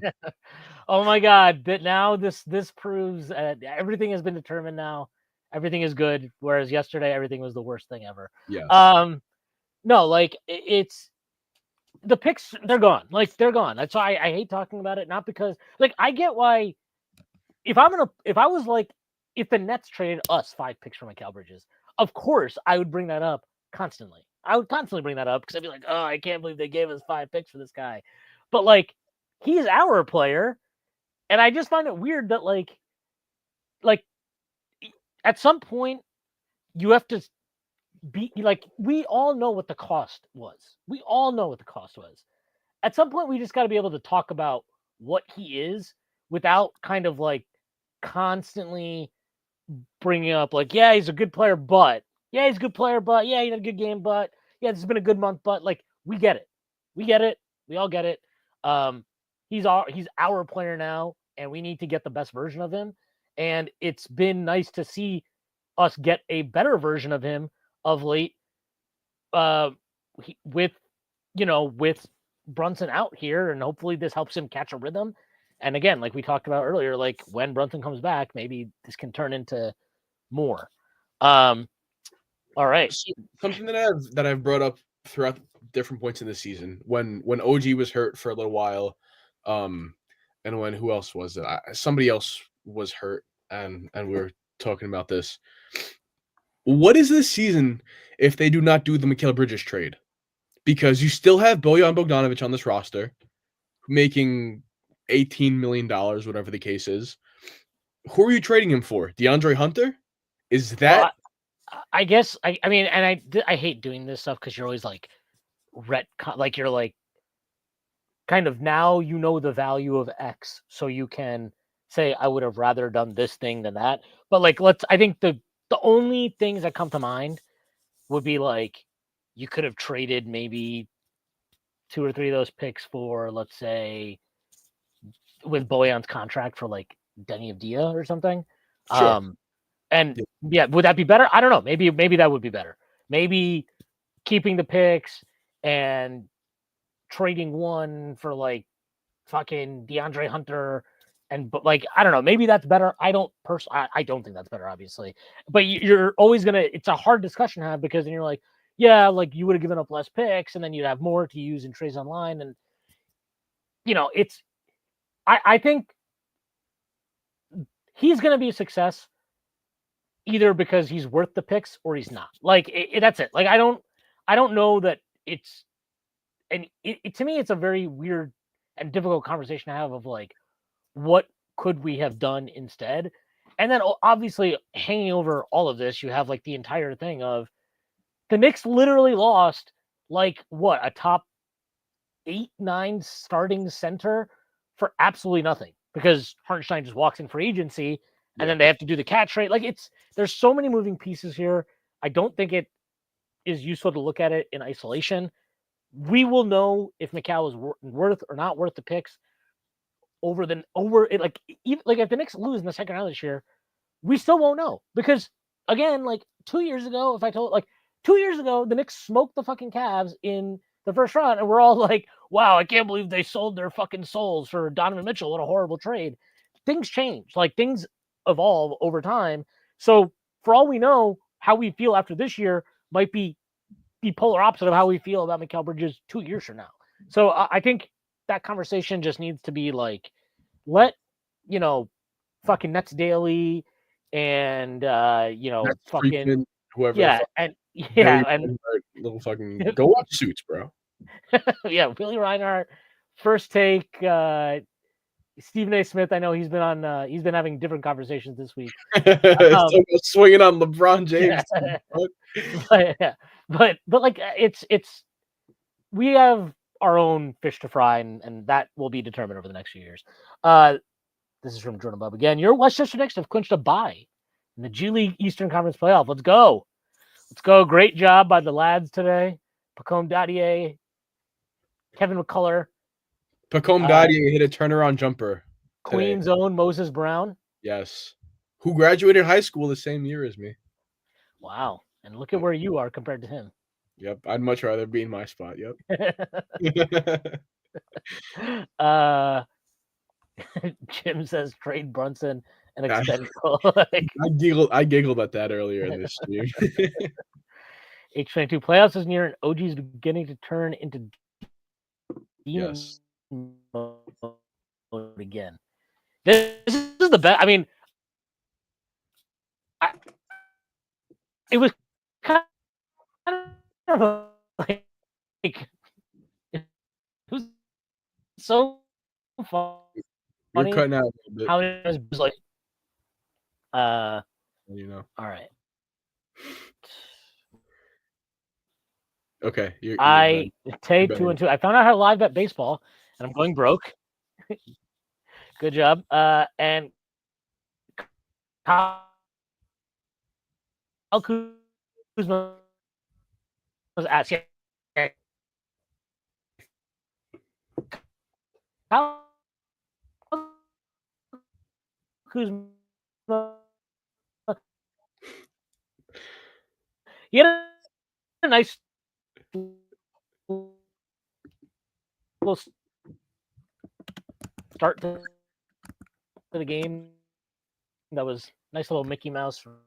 Oh my God! That now this proves everything has been determined now. Everything is good, whereas yesterday everything was the worst thing ever. Yeah. No, like it's the picks. They're gone. Like, they're gone. That's why I hate talking about it. Not because, like, I get why. If the Nets traded us 5 picks for Mikal Bridges, of course I would bring that up constantly. I would constantly bring that up because I'd be like, oh, I can't believe they gave us 5 picks for this guy. But, like, he's our player, and I just find it weird that, like at some point you have to be like, we all know what the cost was. We all know what the cost was. At some point, we just got to be able to talk about what he is without kind of like constantly bringing up like, yeah, he's a good player, but yeah, he's a good player, but yeah, he had a good game, but yeah, this has been a good month, but like, we get it. We all get it. He's our player now, and we need to get the best version of him. And it's been nice to see us get a better version of him of late. With Brunson out here, and hopefully this helps him catch a rhythm. And again, like we talked about earlier, like when Brunson comes back, maybe this can turn into more. All right. Something that I've brought up throughout different points in the season, when OG was hurt for a little while, and when who else was it? Somebody else was hurt, and we were talking about this. What is this season if they do not do the Mikal Bridges trade? Because you still have Bojan Bogdanovic on this roster, making $18 million, whatever the case is. Who are you trading him for? DeAndre Hunter? Is that? Well, I guess I mean, and I hate doing this stuff because you're always like like you're like kind of, now you know the value of X, so you can say I would have rather done this thing than that. But like, I think the only things that come to mind would be like, you could have traded maybe 2 or 3 of those picks for, let's say, with Bojan's contract, for like Denny Avdia or something. Sure. And yeah, would that be better? I don't know. Maybe that would be better. Maybe keeping the picks and trading one for like fucking DeAndre Hunter, but like, I don't know. Maybe that's better. I don't think that's better, obviously. But you're always it's a hard discussion to have, because then you're like, yeah, like you would have given up less picks, and then you'd have more to use in trades online, and it's. I think he's going to be a success either because he's worth the picks or he's not. Like that's it. Like I don't know that it's, and to me, it's a very weird and difficult conversation to have of like, what could we have done instead? And then obviously hanging over all of this, you have like the entire thing of the Knicks literally lost like what, a top 8-9 starting center for absolutely nothing because Hartenstein just walks in free agency and then they have to do the cat trade. Like there's so many moving pieces here. I don't think it is useful to look at it in isolation. We will know if Mikal is worth or not worth the picks over it. Like even like if the Knicks lose in the second round this year, we still won't know because again, like 2 years ago, if I told like 2 years ago, the Knicks smoked the fucking Cavs in the first round, and we're all like, "Wow, I can't believe they sold their fucking souls for Donovan Mitchell. What a horrible trade!" Things change, like things evolve over time. So for all we know, how we feel after this year might be the polar opposite of how we feel about Mikal Bridges 2 years from now. So I think that conversation just needs to be like, let fucking Nets Daily and That's fucking Strickland, whoever. yeah, and yeah, and little fucking go watch Suits, bro. yeah, Billy Reinhart, First Take, Stephen A. Smith. I know he's been having different conversations this week. Swinging on LeBron James. Yeah. But like it's we have our own fish to fry, and that will be determined over the next few years. This is from Jordan Bub again. Your Westchester Knicks have clinched a bye in the G League Eastern Conference playoff. Let's go. Great job by the lads today. Pacome Dadier, Kevin McCullough. Pacome Dadier hit a turnaround jumper. Queen's own Moses Brown. Yes. Who graduated high school the same year as me. Wow. And look at where you are compared to him. Yep. I'd much rather be in my spot. Yep. Jim says trade Brunson and extend Cole. I giggled at that earlier in this stream. H22 playoffs is near and OG is beginning to turn into demon mode again. This is the best. I mean, it was kind of like it was so funny. You're cutting out a little bit. How it was like, All right. Okay. I take 2-2. I found out how to live bet baseball, and I'm going broke. Good job. And Kyle Kuzma was asked. Kyle Kuzma. He had a nice little start to the game. That was nice little Mickey Mouse for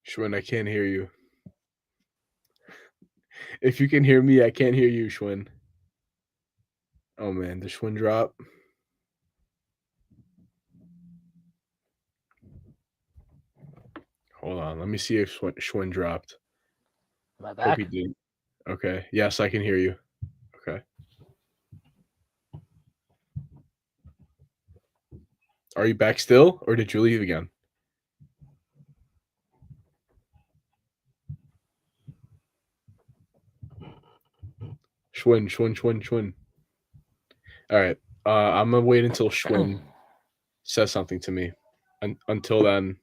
Schwinn, I can't hear you. If you can hear me, I can't hear you, Schwinn. Oh man, the Schwinn drop. Hold on, let me see if Schwinn dropped. Am I back? Hope he did. Okay. Yes, I can hear you. Okay. Are you back still, or did you leave again? Schwinn. All right. I'm gonna wait until Schwinn says something to me. Until then,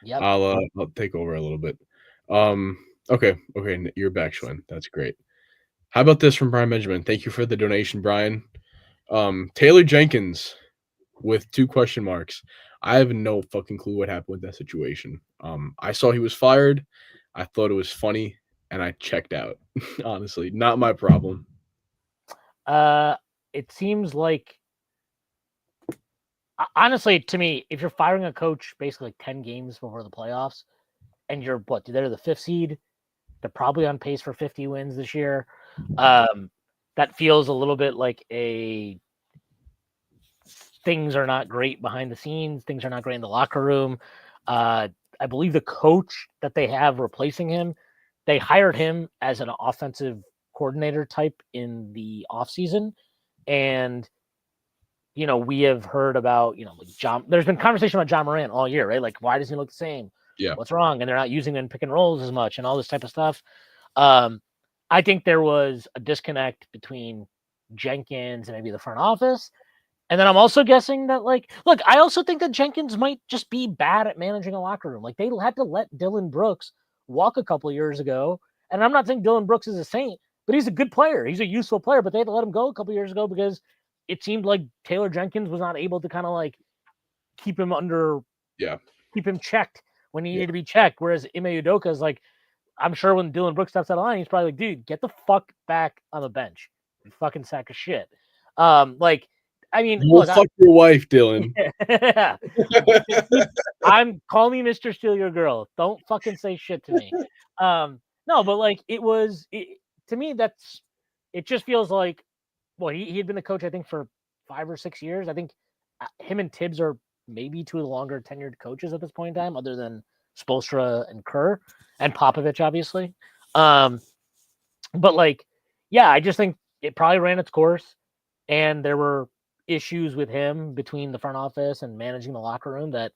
yep. I'll take over a little bit. Okay, you're back, Schwinn. That's great. How about this from Brian Benjamin? Thank you for the donation, Brian. Taylor Jenkins with 2 question marks. I have no fucking clue what happened with that situation. I saw he was fired. I thought it was funny, and I checked out. Honestly, not my problem. It seems like, honestly, to me, if you're firing a coach basically like 10 games before the playoffs, and you're they're the 5th seed, They're probably on pace for 50 wins this year. That feels a little bit like things are not great behind the scenes. Things are not great in the locker room. I believe the coach that they have replacing him, they hired him as an offensive coordinator type in the offseason. And, we have heard about, there's been conversation about John Morant all year, right? Like, why does he look the same? Yeah. What's wrong? And they're not using him in pick and rolls as much and all this type of stuff. I think there was a disconnect between Jenkins and maybe the front office. And then I'm also guessing that, look, I also think that Jenkins might just be bad at managing a locker room. Like, they had to let Dylan Brooks walk a couple of years ago. And I'm not saying Dylan Brooks is a saint, but he's a good player. He's a useful player, but they had to let him go a couple of years ago because it seemed like Taylor Jenkins was not able to kind of keep him keep him checked when he needed to be checked. Whereas Ime Udoka is I'm sure when Dylan Brooks steps out of line, he's probably like, dude, get the fuck back on the bench. You fucking sack of shit. I mean, look, fuck your wife, Dylan. Yeah. I'm calling me Mr. Steal Your Girl. Don't fucking say shit to me. No, but to me, it just feels like, well, he had been the coach, I think, for 5 or 6 years. I think him and Tibbs are maybe two of the longer tenured coaches at this point in time, other than Spoelstra and Kerr and Popovich, obviously. But I just think it probably ran its course, and there were issues with him between the front office and managing the locker room that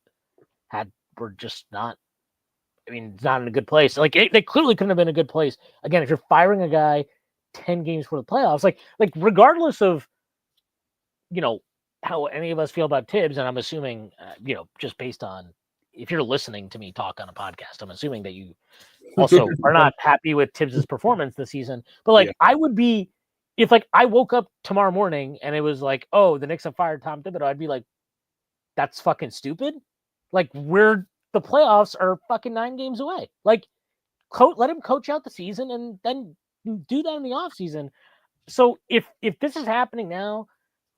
were just not. I mean, it's not in a good place. They clearly couldn't have been a good place. Again, if you're firing a guy 10 games for the playoffs, regardless of how any of us feel about Tibbs, and I'm assuming just based on if you're listening to me talk on a podcast, I'm assuming that you also are not happy with Tibbs's performance this season. But I would be, if I woke up tomorrow morning and it was oh, the Knicks have fired Tom Thibodeau, I'd be like, that's fucking stupid. The playoffs are fucking 9 games away. Let him coach out the season and then do that in the off season. So if this is happening now,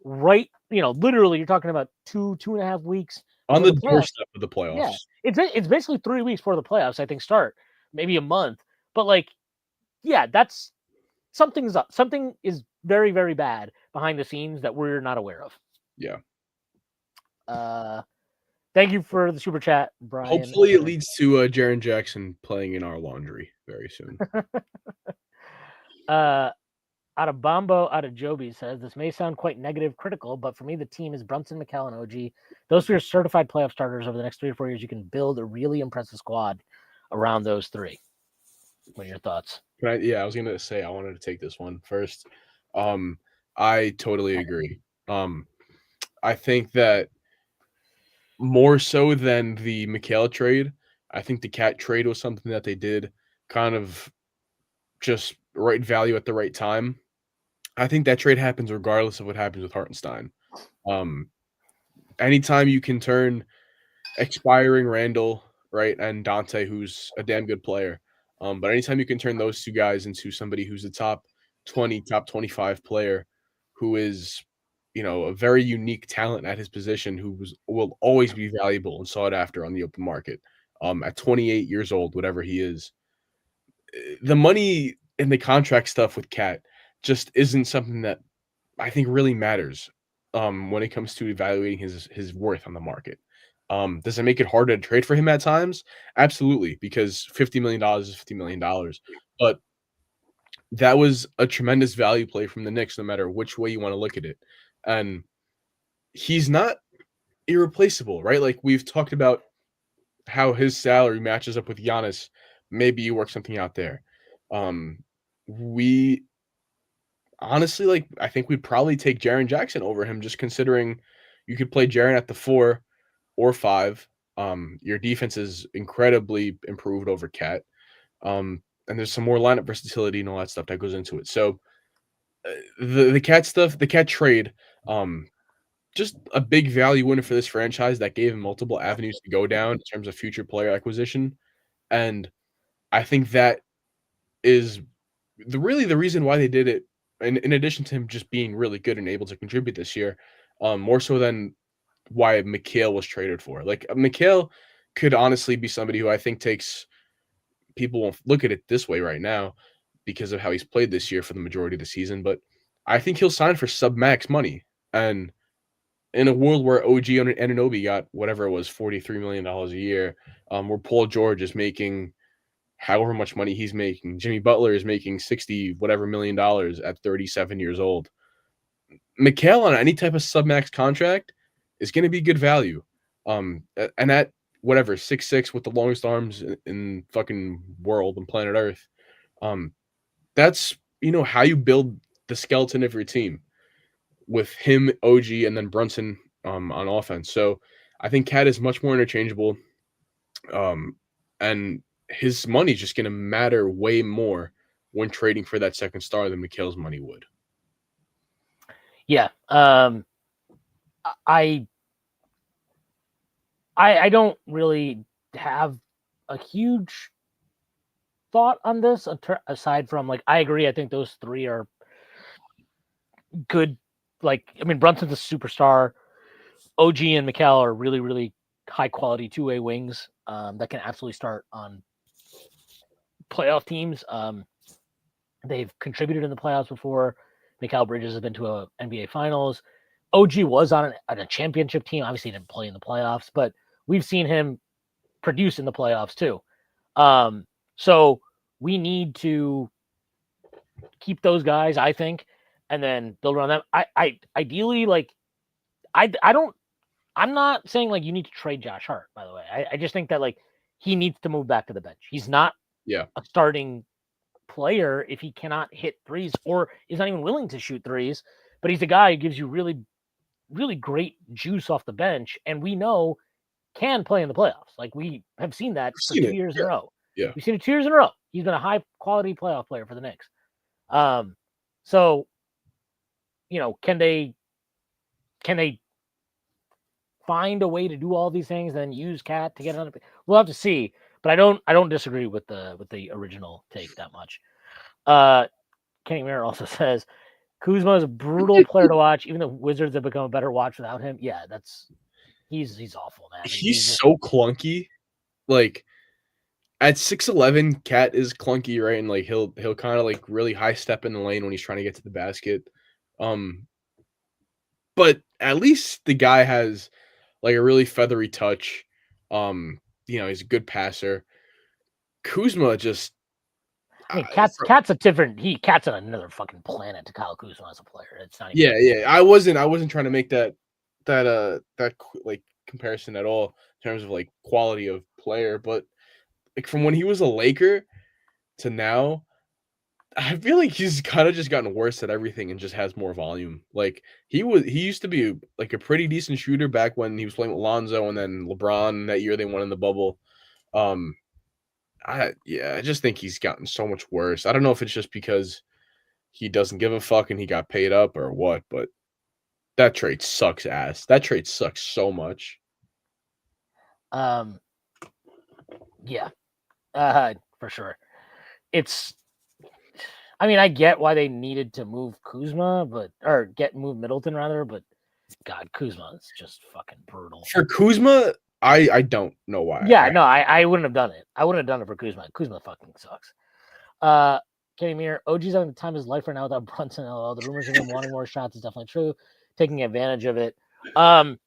right, literally you're talking about 2.5 weeks on the doorstep of the playoffs. Yeah, it's basically 3 weeks before the playoffs, I think, start, maybe a month. But that's something's up. Something is very, very bad behind the scenes that we're not aware of. Yeah. Thank you for the super chat, Brian. Hopefully it leads to Jaren Jackson playing in our laundry very soon. Out of Bombo, out of Joby says, this may sound quite negative, critical, but for me, the team is Brunson, McCall, and OG. Those 3 are certified playoff starters over the next 3 or 4 years. You can build a really impressive squad around those 3. What are your thoughts? I was going to say, I wanted to take this one first. I totally agree. I think that more so than the McHale trade, I think the Cat trade was something that they did kind of just right value at the right time. I think that trade happens regardless of what happens with Hartenstein. Anytime you can turn expiring Randall, right, and Dante, who's a damn good player, but anytime you can turn those 2 guys into somebody who's a top 20, top 25 player who is, a very unique talent at his position, who will always be valuable and sought after on the open market, at 28 years old, whatever he is. The money and the contract stuff with Cat just isn't something that I think really matters when it comes to evaluating his worth on the market. Does it make it harder to trade for him at times? Absolutely, because $50 million is $50 million. But that was a tremendous value play from the Knicks, no matter which way you want to look at it. And he's not irreplaceable, right? We've talked about how his salary matches up with Giannis. Maybe you work something out there. We honestly, I think we'd probably take Jaren Jackson over him, just considering you could play Jaren at the 4 or 5. Your defense is incredibly improved over Cat. And there's some more lineup versatility and all that stuff that goes into it. So the Cat stuff, the Cat trade, just a big value winner for this franchise that gave him multiple avenues to go down in terms of future player acquisition. And I think that is the reason why they did it, in addition to him just being really good and able to contribute this year, more so than why McHale was traded for. McHale could honestly be somebody who I think takes people won't look at it this way right now because of how he's played this year for the majority of the season, but I think he'll sign for sub-max money. And in a world where OG and Anunoby got whatever it was, $43 million a year, where Paul George is making however much money he's making, Jimmy Butler is making 60 whatever $million at 37 years old. Mikal on any type of sub-max contract is going to be good value. And at whatever 6'6" with the longest arms in fucking world and planet Earth, that's how you build the skeleton of your team with him, OG, and then Brunson on offense. So I think Cat is much more interchangeable, and his money is just going to matter way more when trading for that second star than Mikal's money would. Yeah. I don't really have a huge thought on this aside from I agree. I think those three are good. Brunson's a superstar. OG and Mikal are really, really high quality two-way wings that can absolutely start on playoff teams. They've contributed in the playoffs before. Mikal Bridges has been to a NBA Finals. OG was on a championship team. Obviously, he didn't play in the playoffs, but we've seen him produce in the playoffs too. So we need to keep those guys, I think, and then build around them. I ideally I'm not saying you need to trade Josh Hart, by the way. I just think that he needs to move back to the bench. He's not a starting player if he cannot hit threes or is not even willing to shoot threes, but he's a guy who gives you really, really great juice off the bench, and we know can play in the playoffs. We have seen that for 2 years in a row. Yeah. We've seen it 2 years in a row. He's been a high quality playoff player for the Knicks. So, can they find a way to do all these things and then use Cat to get another? We'll have to see. But I don't disagree with the original take that much. Kenny Mayer also says Kuzma is a brutal player to watch. Even the Wizards have become a better watch without him. Yeah, he's awful, man. He's so clunky. At 6'11", Cat is clunky, right? And he'll kind of really high step in the lane when he's trying to get to the basket. But at least the guy has a really feathery touch. He's a good passer. Kuzma just Cat's a different. Cat's on another fucking planet to Kyle Kuzma as a player. It's not even yeah. I wasn't trying to make that comparison at all in terms of quality of player, but from when he was a Laker to now, I feel he's kind of just gotten worse at everything and just has more volume. He used to be a pretty decent shooter back when he was playing with Lonzo and then LeBron that year they won in the bubble. I just think he's gotten so much worse. I don't know if it's just because he doesn't give a fuck and he got paid up or what, but that trade sucks ass. That trade sucks so much. Yeah. For sure. I get why they needed to move Kuzma, move Middleton rather, but God, Kuzma is just fucking brutal. For Kuzma, I don't know why. Yeah, no, I wouldn't have done it. I wouldn't have done it for Kuzma. Kuzma fucking sucks. Kenny Meir, OG's having the time of his life right now without Brunson. The rumors of him wanting more shots is definitely true. Taking advantage of it. Look,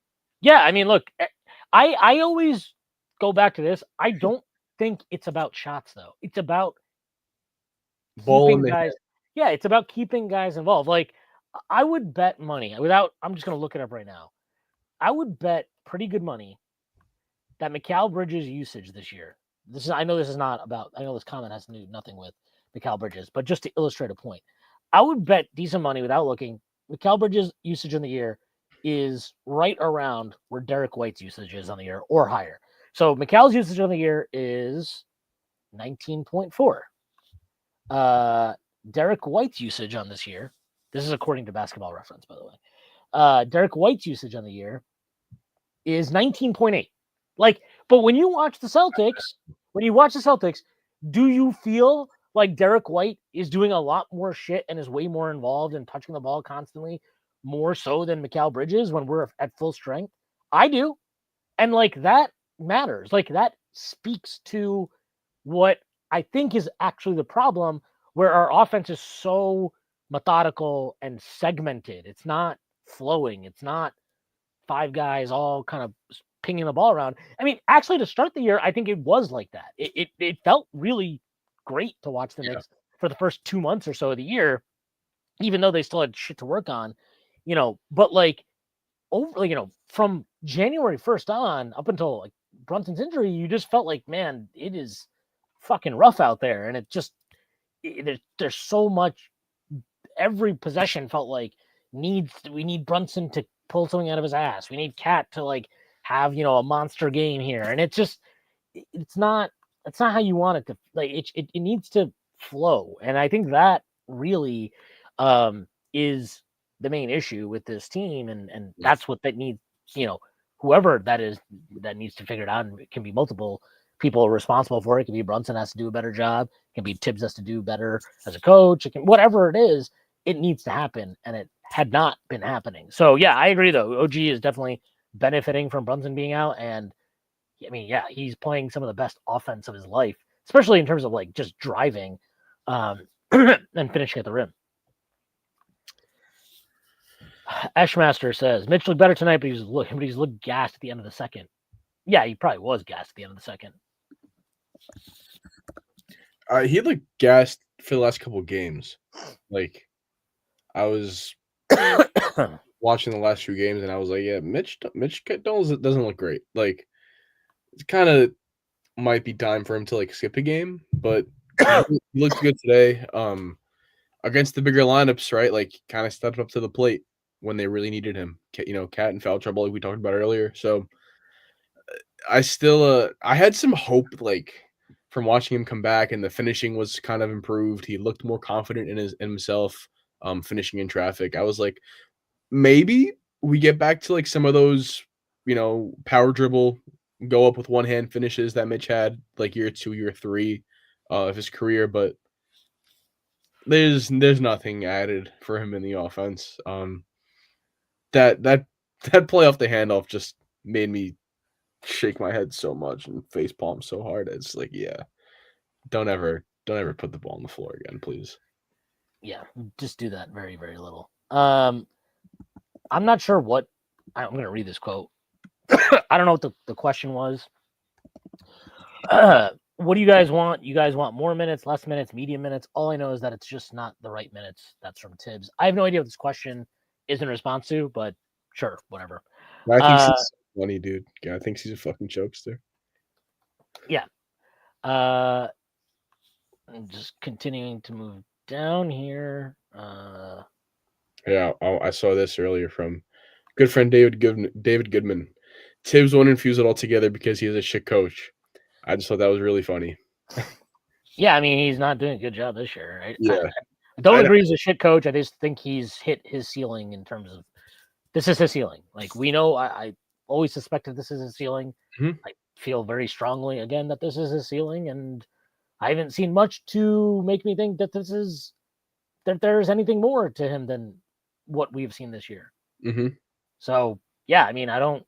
I always go back to this. I don't think it's about shots though. It's about keeping guys. Yeah, it's about keeping guys involved. I would bet money I'm just gonna look it up right now. I would bet pretty good money that Mikal Bridges' usage this year. I know this comment has to do nothing with Mikal Bridges, but just to illustrate a point, I would bet decent money without looking. Mikal Bridges' usage in the year is right around where Derek White's usage is on the year or higher. So Mikal's usage on the year is 19.4. Derek White's usage on this year, this is according to Basketball Reference, by the way. Derek White's usage on the year is 19.8. But when you watch the Celtics, do you feel like Derek White is doing a lot more shit and is way more involved in touching the ball constantly, more so than Mikal Bridges when we're at full strength? I do. And that matters. That speaks to what I think is actually the problem, where our offense is so methodical and segmented. It's not flowing. It's not 5 guys all kind of pinging the ball around. I mean, actually, to start the year, I think it was like that. It felt really great to watch the Knicks for the first 2 months or so of the year, even though they still had shit to work on, but like over, from January 1st on up until like Brunson's injury, you just felt like, man, it is fucking rough out there. And it just, there's so much, every possession felt like we need Brunson to pull something out of his ass. We need Cat to like have, a monster game here. And it's just, that's not how you want it to, like, it needs to flow. And I think that really is the main issue with this team. And that's what that needs, whoever that is that needs to figure it out. And it can be multiple people responsible for it. It can be Brunson has to do a better job. It can be Tibbs has to do better as a coach. It can, whatever it is, it needs to happen. And it had not been happening. So yeah, I agree though. OG is definitely benefiting from Brunson being out. And I mean, yeah, he's playing some of the best offense of his life, especially in terms of like just driving and finishing at the rim. Ashmaster says Mitch looked better tonight, but he's looked gassed at the end of the second. Yeah, he probably was gassed at the end of the second. He looked gassed for the last couple of games. Like, I was watching the last few games, and I was like, yeah, Mitch doesn't look great. Like, it kind of might be time for him to like skip a game, but he looked good today. Against the bigger lineups, right? Like, kind of stepped up to the plate when they really needed him. Cat in foul trouble, like we talked about earlier. So I still, I had some hope, like, from watching him come back, and the finishing was kind of improved. He looked more confident in himself, finishing in traffic. I was like, maybe we get back to like some of those, power dribble, go up with one hand finishes that Mitch had like year 2, year 3 of his career, but there's nothing added for him in the offense. That play off the handoff just made me shake my head so much and face palm so hard. It's like, yeah, don't ever put the ball on the floor again, please. Yeah, just do that very, very little. I'm not sure what I'm going to read this quote. I don't know what the question was. What do you guys want? You guys want more minutes, less minutes, medium minutes? All I know is that it's just not the right minutes. That's from Tibbs. I have no idea what this question is in response to, but sure, whatever. I think he's funny, dude. Yeah, I think he's a fucking jokester. Yeah. I'm just continuing to move down here. Yeah, I saw this earlier from good friend David Goodman. Tibbs won't infuse it all together because he is a shit coach. I just thought that was really funny. Yeah, I mean, he's not doing a good job this year, right? Yeah. I don't agree he's a shit coach. I just think he's hit his ceiling in terms of this is his ceiling. Like, we know, I always suspected this is his ceiling. Mm-hmm. I feel very strongly again that this is his ceiling, and I haven't seen much to make me think that there's anything more to him than what we've seen this year. Mm-hmm. So yeah, I mean, I don't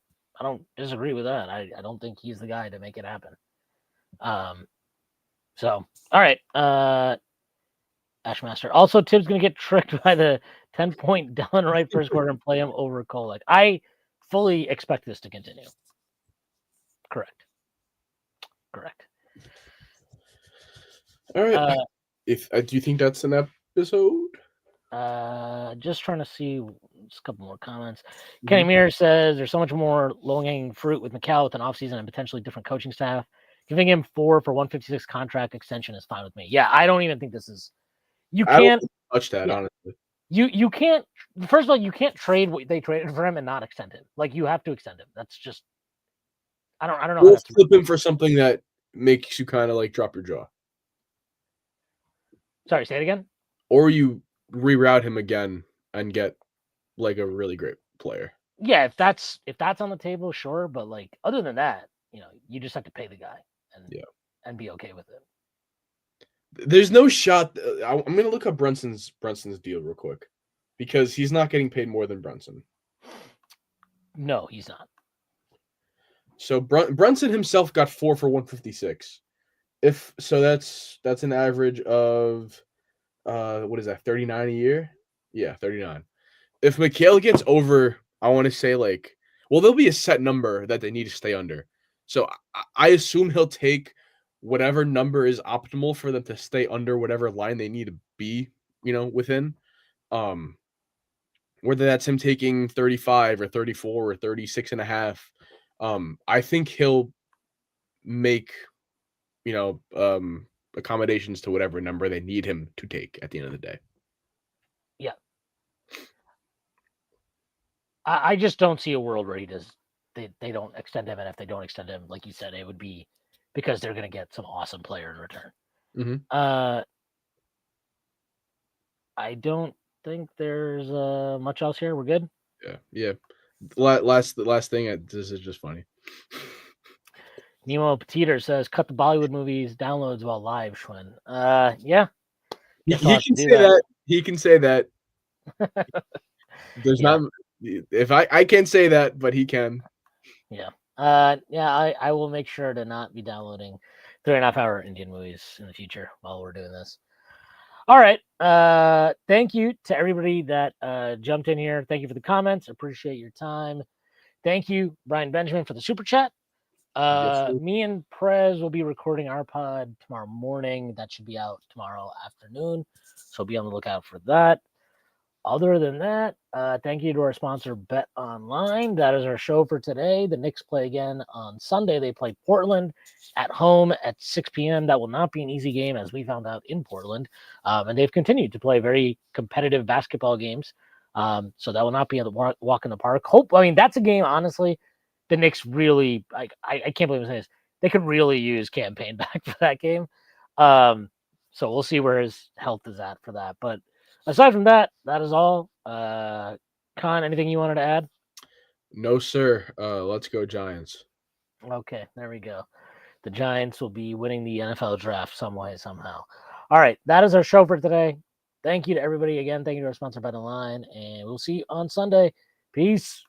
disagree with that. I don't think he's the guy to make it happen. So all right, Ashmaster. Also, Tibbs gonna get tricked by the 10-point done right first quarter and play him over Kolek. I fully expect this to continue. Correct. All right. If do you think that's an episode? Just trying to see just a couple more comments. Kenny Mears says there's so much more low-hanging fruit with McCall with an offseason and potentially different coaching staff. Giving him 4 for 156 contract extension is fine with me. Yeah, I don't even think this is. You can't touch that, honestly. You can't. First of all, you can't trade what they traded for him and not extend him. Like, you have to extend him. That's just. I don't know. We'll flip him for something that makes you kind of like drop your jaw. Sorry, say it again. Or you reroute him again and get like a really great player. Yeah, if that's on the table, sure. But like, other than that, you just have to pay the guy and be okay with it. There's no shot. I'm gonna look up Brunson's deal real quick because he's not getting paid more than Brunson. No, he's not. So Brunson himself got 4 for 156. If so, that's an average of what is that? 39 a year? Yeah, 39. If Mikhail gets over, I want to say like, well, there'll be a set number that they need to stay under. So I assume he'll take whatever number is optimal for them to stay under whatever line they need to be, within. Whether that's him taking 35 or 34 or 36 and a half, I think he'll make, accommodations to whatever number they need him to take at the end of the day. Yeah. I just don't see a world where he does. They don't extend him, and if they don't extend him, like you said, it would be because they're going to get some awesome player in return. Mm-hmm. I don't think there's much else here. We're good. Yeah. Last thing. This is just funny. Nemo Petiter says, "Cut the Bollywood movies downloads while live." Schwinn. Yeah. He can say that. He can say that. There's not. If I can't say that, but he can. Yeah. I will make sure to not be downloading 3.5-hour Indian movies in the future while we're doing this. All right. Thank you to everybody that jumped in here. Thank you for the comments. Appreciate your time. Thank you, Brian Benjamin, for the super chat. Me and Prez will be recording our pod tomorrow morning. That should be out tomorrow afternoon. So be on the lookout for that. Other than that, thank you to our sponsor, Bet Online. That is our show for today. The Knicks play again on Sunday. They play Portland at home at 6 p.m. That will not be an easy game, as we found out in Portland. And they've continued to play very competitive basketball games. So that will not be a walk in the park. That's a game, honestly, the Knicks really, I can't believe I'm saying this, they could really use campaign back for that game. So we'll see where his health is at for that. But aside from that, that is all. Con, anything you wanted to add? No, sir. Let's go Giants. Okay, there we go. The Giants will be winning the NFL draft some way, somehow. All right, that is our show for today. Thank you to everybody again. Thank you to our sponsor, Bet Online, and we'll see you on Sunday. Peace.